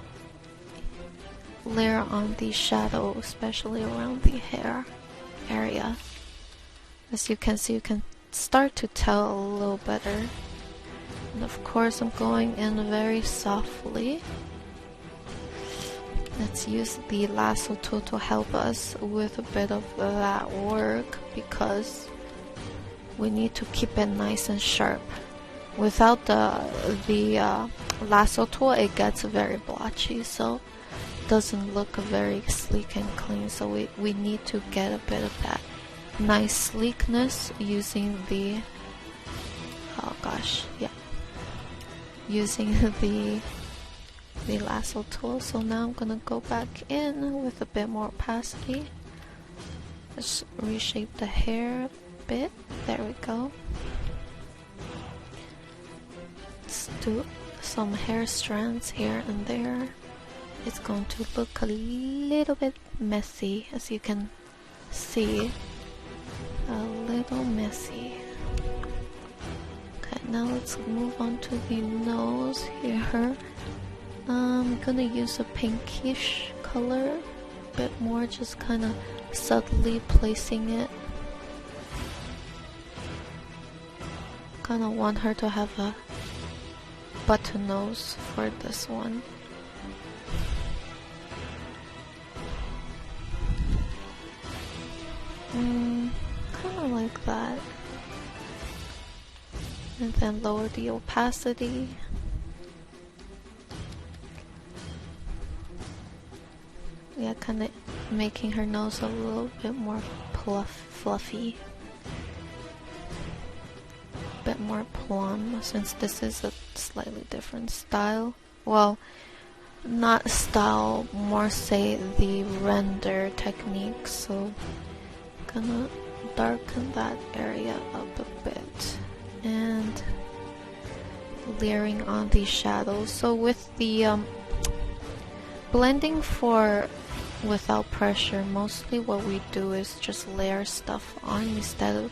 layer on the shadow, especially around the hair area. As you can see, you can start to tell a little better. And of course, I'm going in very softly. Let's use the lasso tool to help us with a bit of that work, because we need to keep it nice and sharp. Without the lasso tool, it gets very blotchy, so it doesn't look very sleek and clean. So we need to get a bit of that nice sleekness using the, oh gosh, yeah, using the lasso tool. So now I'm gonna go back in with a bit more opacity. Just reshape the hair a bit. There we go. Let's do some hair strands here and there. It's going to look a little bit messy, as you can see. A little messy. Okay, now let's move on to the nose here. I'm gonna use a pinkish color a bit more, just kind of subtly placing it. Kind of want her to have a button nose for this one. Kind of like that. And then lower the opacity. Yeah, kind of making her nose a little bit more fluffy. A bit more plump, since this is a slightly different style. Well, not style, more say the render technique. So gonna darken that area up a bit and layering on the shadows. So with the blending for without pressure, mostly what we do is just layer stuff on instead of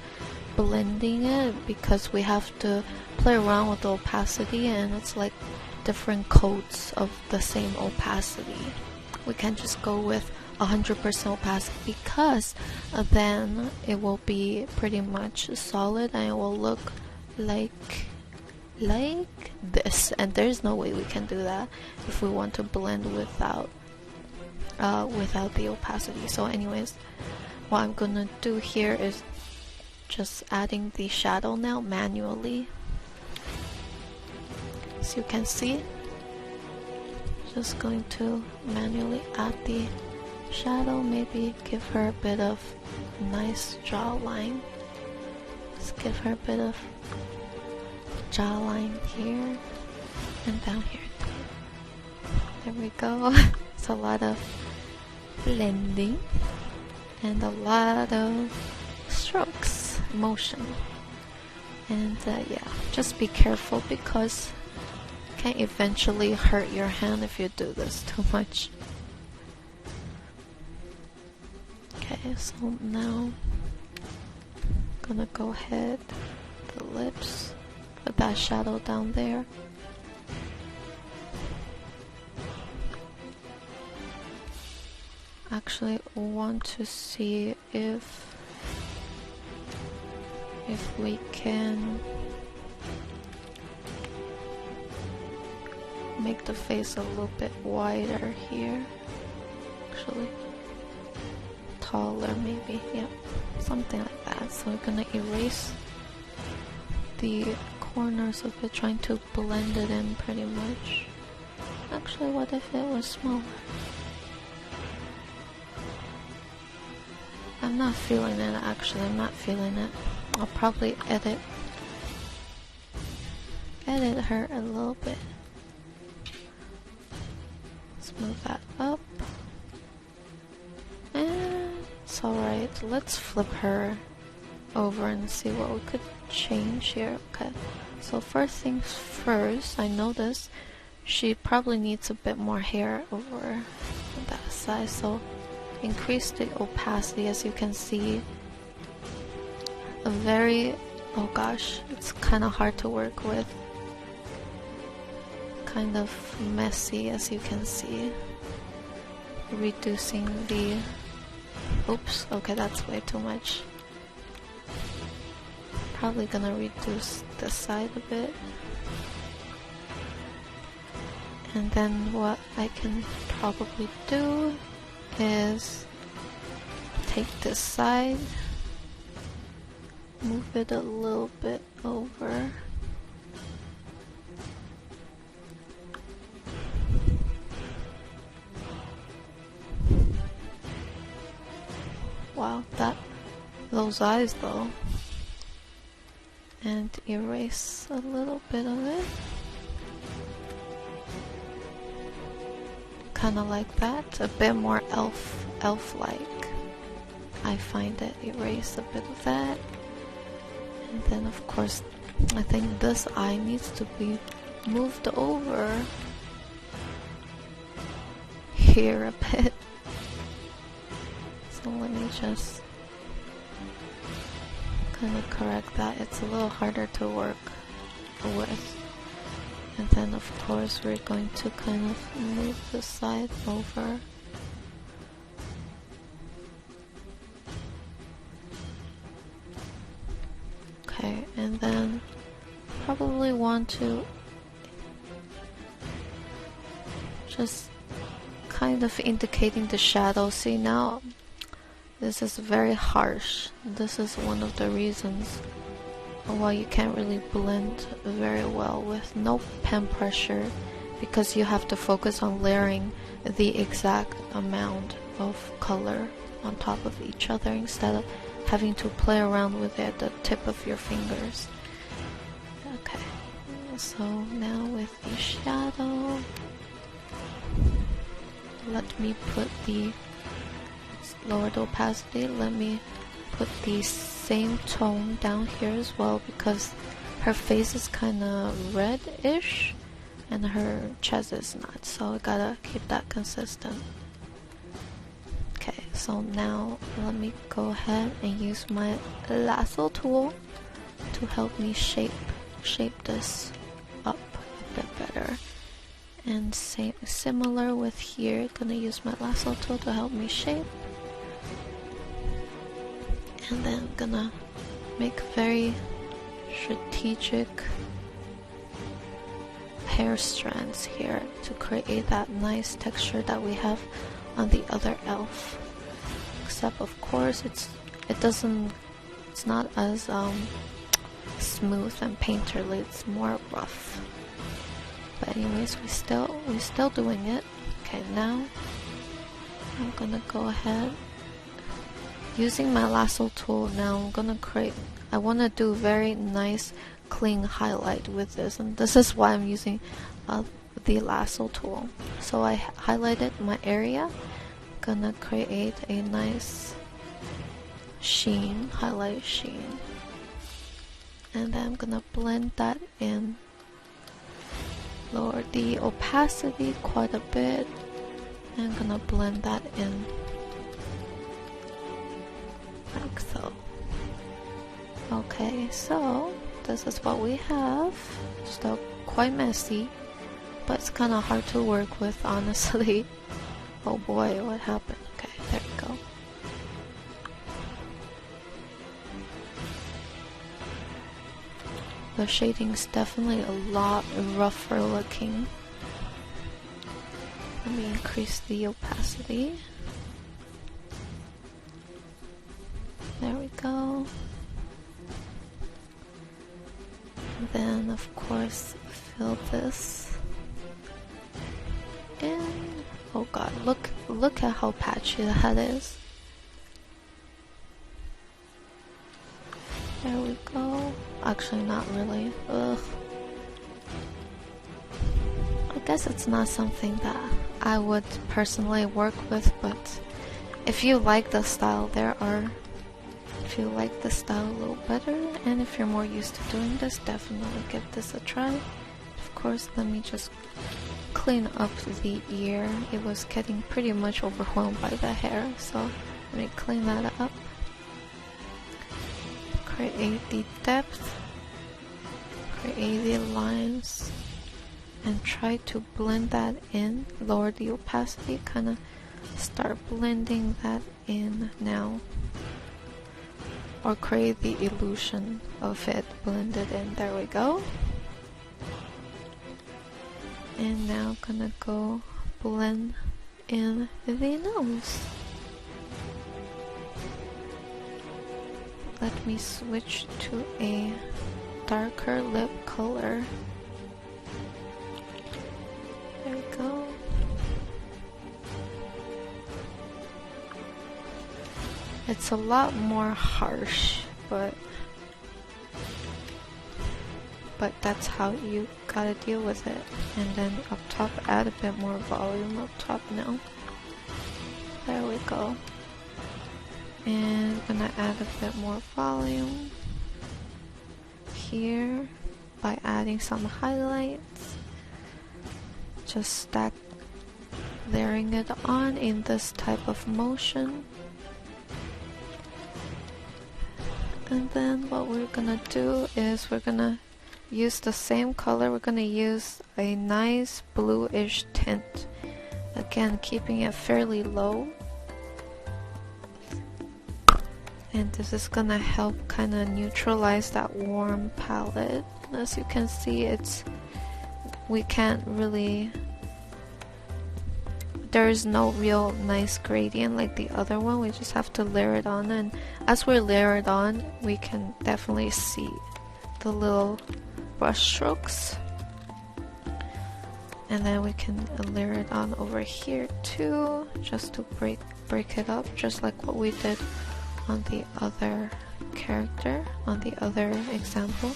blending it, because we have to play around with the opacity, and it's like different coats of the same opacity. We can't just go with 100% opacity, because then it will be pretty much solid and it will look like like this, and there's no way we can do that if we want to blend without the opacity. So anyways, what I'm gonna do here is just adding the shadow now manually. As you can see, just going to manually add the shadow, maybe give her a bit of nice jawline. Let's give her a bit of jawline here and down here. There we go. It's a lot of blending and a lot of strokes, motion. And yeah, just be careful because you can eventually hurt your hand if you do this too much. Okay, so now I'm gonna go ahead, the lips, put that shadow down there. Actually want to see if we can make the face a little bit wider here. Actually, taller maybe, yeah, something like that. So we're gonna erase the corners of it, trying to blend it in pretty much. Actually, what if it was smaller? I'm not feeling it, actually, I'm not feeling it. I'll probably edit her a little bit. Smooth that up. And it's alright, let's flip her over and see what we could change here. Okay, so first things first, I noticed she probably needs a bit more hair over that side, so increase the opacity. As you can see, a very, oh gosh, it's kind of hard to work with, kind of messy, as you can see. Reducing the, oops, okay, that's way too much. Probably gonna reduce this side a bit. And then what I can probably do is take this side, move it a little bit over. Wow, those eyes though. And erase a little bit of it. Kind of like that, a bit more elf-like. I find it. Erase a bit of that. And then of course, I think this eye needs to be moved over here a bit. So let me just kind of correct that. It's a little harder to work with. And then of course we're going to kind of move the side over. Okay, and then probably want to just kind of indicating the shadow. See, now this is very harsh. This is one of the reasons why you can't really blend very well with no pen pressure, because you have to focus on layering the exact amount of color on top of each other instead of having to play around with it at the tip of your fingers. Okay, so now with the shadow, let me put the lowered opacity, let me put the same tone down here as well, because her face is kind of reddish and her chest is not, so I gotta keep that consistent. Okay, so now let me go ahead and use my lasso tool to help me shape this up a bit better. And similar with here, gonna use my lasso tool to help me shape. And then gonna make very strategic hair strands here to create that nice texture that we have on the other elf. Except of course it's not as smooth and painterly, it's more rough. But anyways, we still doing it. Okay, now I'm gonna go ahead using my lasso tool. Now I'm gonna I want to do very nice clean highlight with this, and this is why I'm using the lasso tool. So I highlighted my area, gonna create a nice sheen, highlight sheen, and then I'm gonna blend that in, lower the opacity quite a bit, and I'm gonna blend that in like so. Okay, so this is what we have. Still quite messy, but it's kind of hard to work with, honestly. Oh boy, what happened? Okay, there we go. The shading's definitely a lot rougher looking. Let me increase the opacity. There we go. And then of course fill this in. Oh god, look at how patchy that is. There we go. Actually not really. Ugh. I guess it's not something that I would personally work with, but if you like the style, if you like the style a little better, and if you're more used to doing this, definitely give this a try. Of course, let me just clean up the ear. It was getting pretty much overwhelmed by the hair, so let me clean that up. Create the depth, create the lines, and try to blend that in. Lower the opacity, kind of start blending that in now, or create the illusion of it blended in. There we go. And now I'm gonna go blend in the nose. Let me switch to a darker lip color. There we go. It's a lot more harsh, but that's how you gotta deal with it. And then up top, add a bit more volume up top now. There we go. And I'm gonna add a bit more volume here by adding some highlights. Just layering it on in this type of motion. And then what we're gonna do is we're gonna use the same color. We're gonna use a nice bluish tint. Again, keeping it fairly low. And this is gonna help kind of neutralize that warm palette. As you can see, we can't really, there's no real nice gradient like the other one. We just have to layer it on, and as we layer it on, we can definitely see the little brush strokes. And then we can layer it on over here too, just to break it up, just like what we did on the other character, on the other example.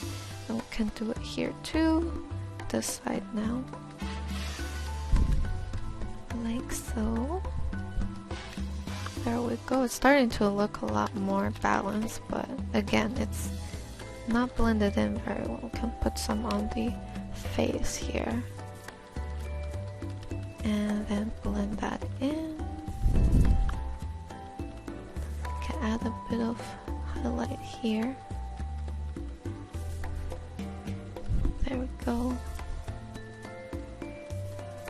And we can do it here too, this side now, like so. There we go. It's starting to look a lot more balanced, but again, it's not blended in very well. We can put some on the face here and then blend that in. Add a bit of highlight here. There we go.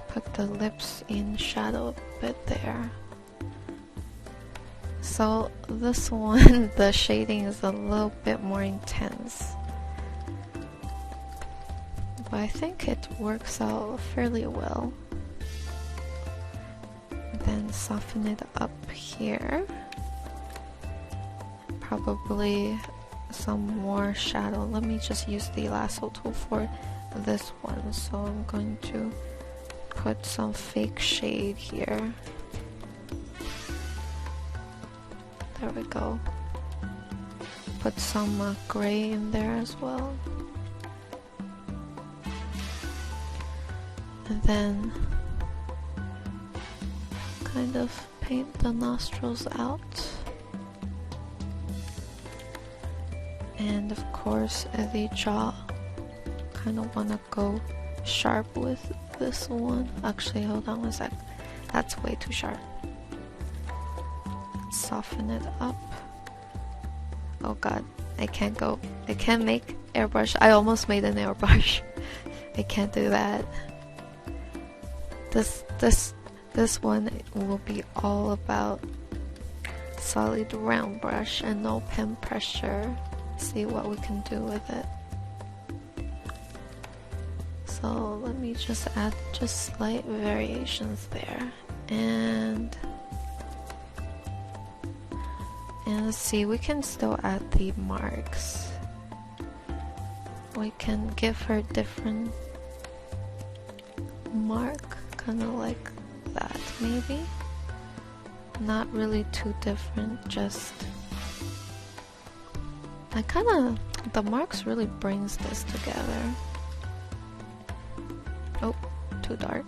Put the lips in shadow a bit there. So this one, the shading is a little bit more intense. But I think it works out fairly well. Then soften it up here. Probably some more shadow. Let me just use the lasso tool for this one. So I'm going to put some fake shade here. There we go. Put some gray in there as well. And then kind of paint the nostrils out. And of course the jaw. Kind of want to go sharp with this one. Actually, hold on one sec. That's way too sharp. Soften it up. Oh god, I can't make airbrush. I almost made an airbrush. I can't do that. This one will be all about solid round brush and no pen pressure. See what we can do with it. So let me just add just slight variations there. And let's see, we can still add the marks. We can give her different mark, kind of like that maybe. Not really too different, just the marks really brings this together. Oh, too dark.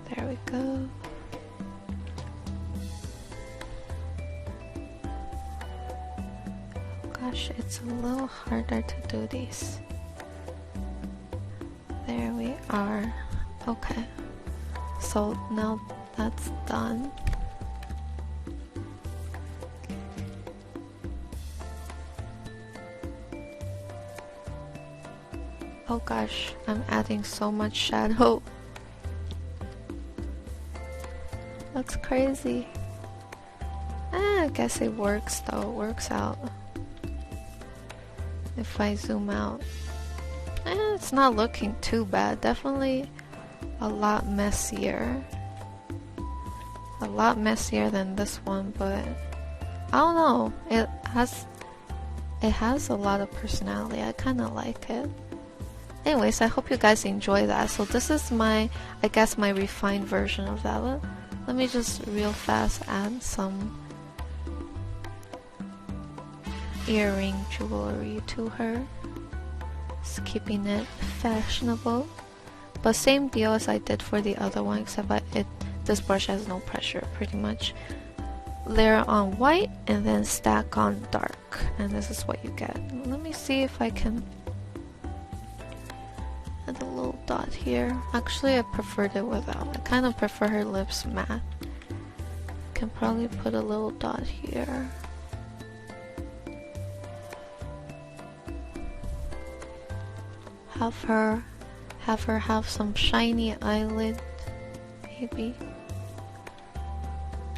There we go. Gosh, it's a little harder to do these. There we are. Okay. So now that's done. Oh gosh, I'm adding so much shadow. That's crazy. I guess it works though, it works out. If I zoom out. It's not looking too bad, definitely a lot messier. A lot messier than this one, but I don't know, it has a lot of personality, I kinda like it. Anyways, I hope you guys enjoy that. So this is my refined version of that. Let me just real fast add some earring jewelry to her. Just keeping it fashionable. But same deal as I did for the other one, except this brush has no pressure, pretty much. Layer on white and then stack on dark. And this is what you get. Let me see if I can add a little dot here. Actually, I preferred it without. I kind of prefer her lips matte. Can probably put a little dot here. Have her have some shiny eyelid, maybe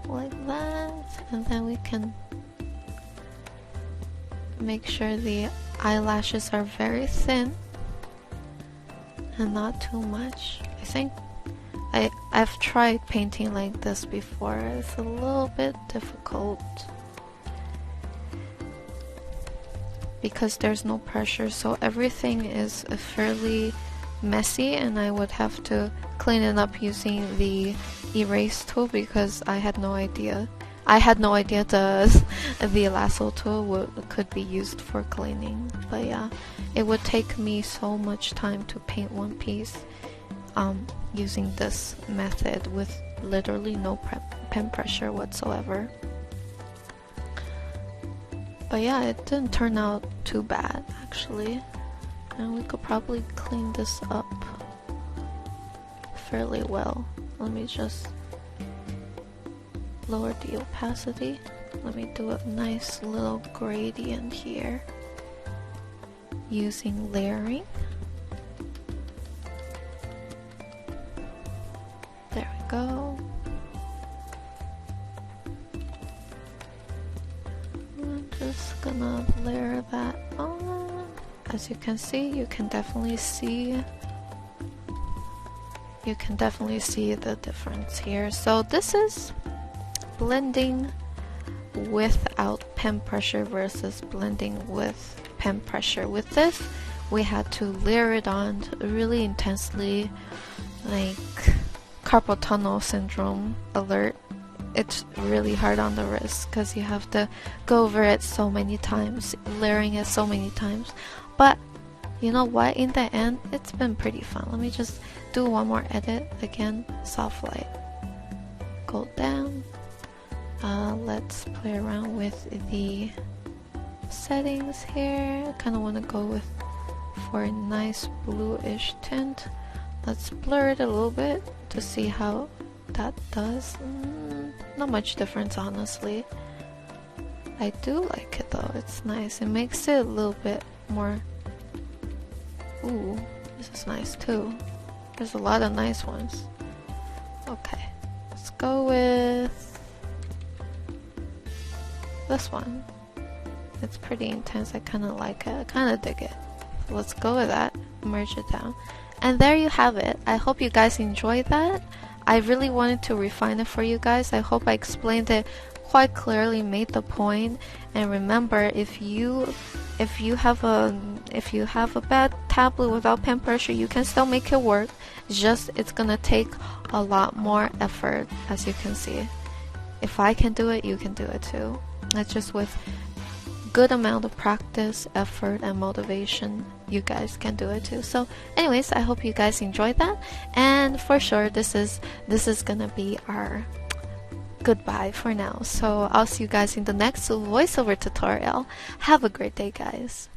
like that, and then we can make sure the eyelashes are very thin and not too much. I think I've tried painting like this before. It's a little bit difficult because there's no pressure, so everything is fairly messy, and I would have to clean it up using the erase tool because I had no idea. The lasso tool could be used for cleaning. But yeah, it would take me so much time to paint one piece using this method with literally no pen pressure whatsoever. But yeah, it didn't turn out too bad actually, and we could probably clean this up fairly well. Let me just lower the opacity. Let me do a nice little gradient here using layering. There we go. I'm just gonna layer that on. as you can see, you can definitely see the difference here. So this is blending without pen pressure versus blending with pen pressure. With this, we had to layer it on really intensely, like carpal tunnel syndrome alert. It's really hard on the wrist because you have to go over it so many times, layering it so many times. But you know what? In the end, it's been pretty fun. Let me just do one more edit again. Soft light. Go down. Let's play around with the settings here. I kind of want to go for a nice bluish tint. Let's blur it a little bit to see how that does. Not much difference, honestly. I do like it though. It's nice. It makes it a little bit more. Ooh, this is nice too. There's a lot of nice ones. Okay, let's go with this one. It's pretty intense. I kind of like it. I kind of dig it. So let's go with that. Merge it down. And there you have it. I hope you guys enjoyed that. I really wanted to refine it for you guys. I hope I explained it quite clearly, made the point. And remember, if you have a bad tablet without pen pressure, you can still make it work. It's gonna take a lot more effort, as you can see. If I can do it, you can do it too. It's just with good amount of practice, effort, and motivation, you guys can do it too. So anyways, I hope you guys enjoyed that, and for sure this is gonna be our goodbye for now. So I'll see you guys in the next voiceover tutorial. Have a great day, guys.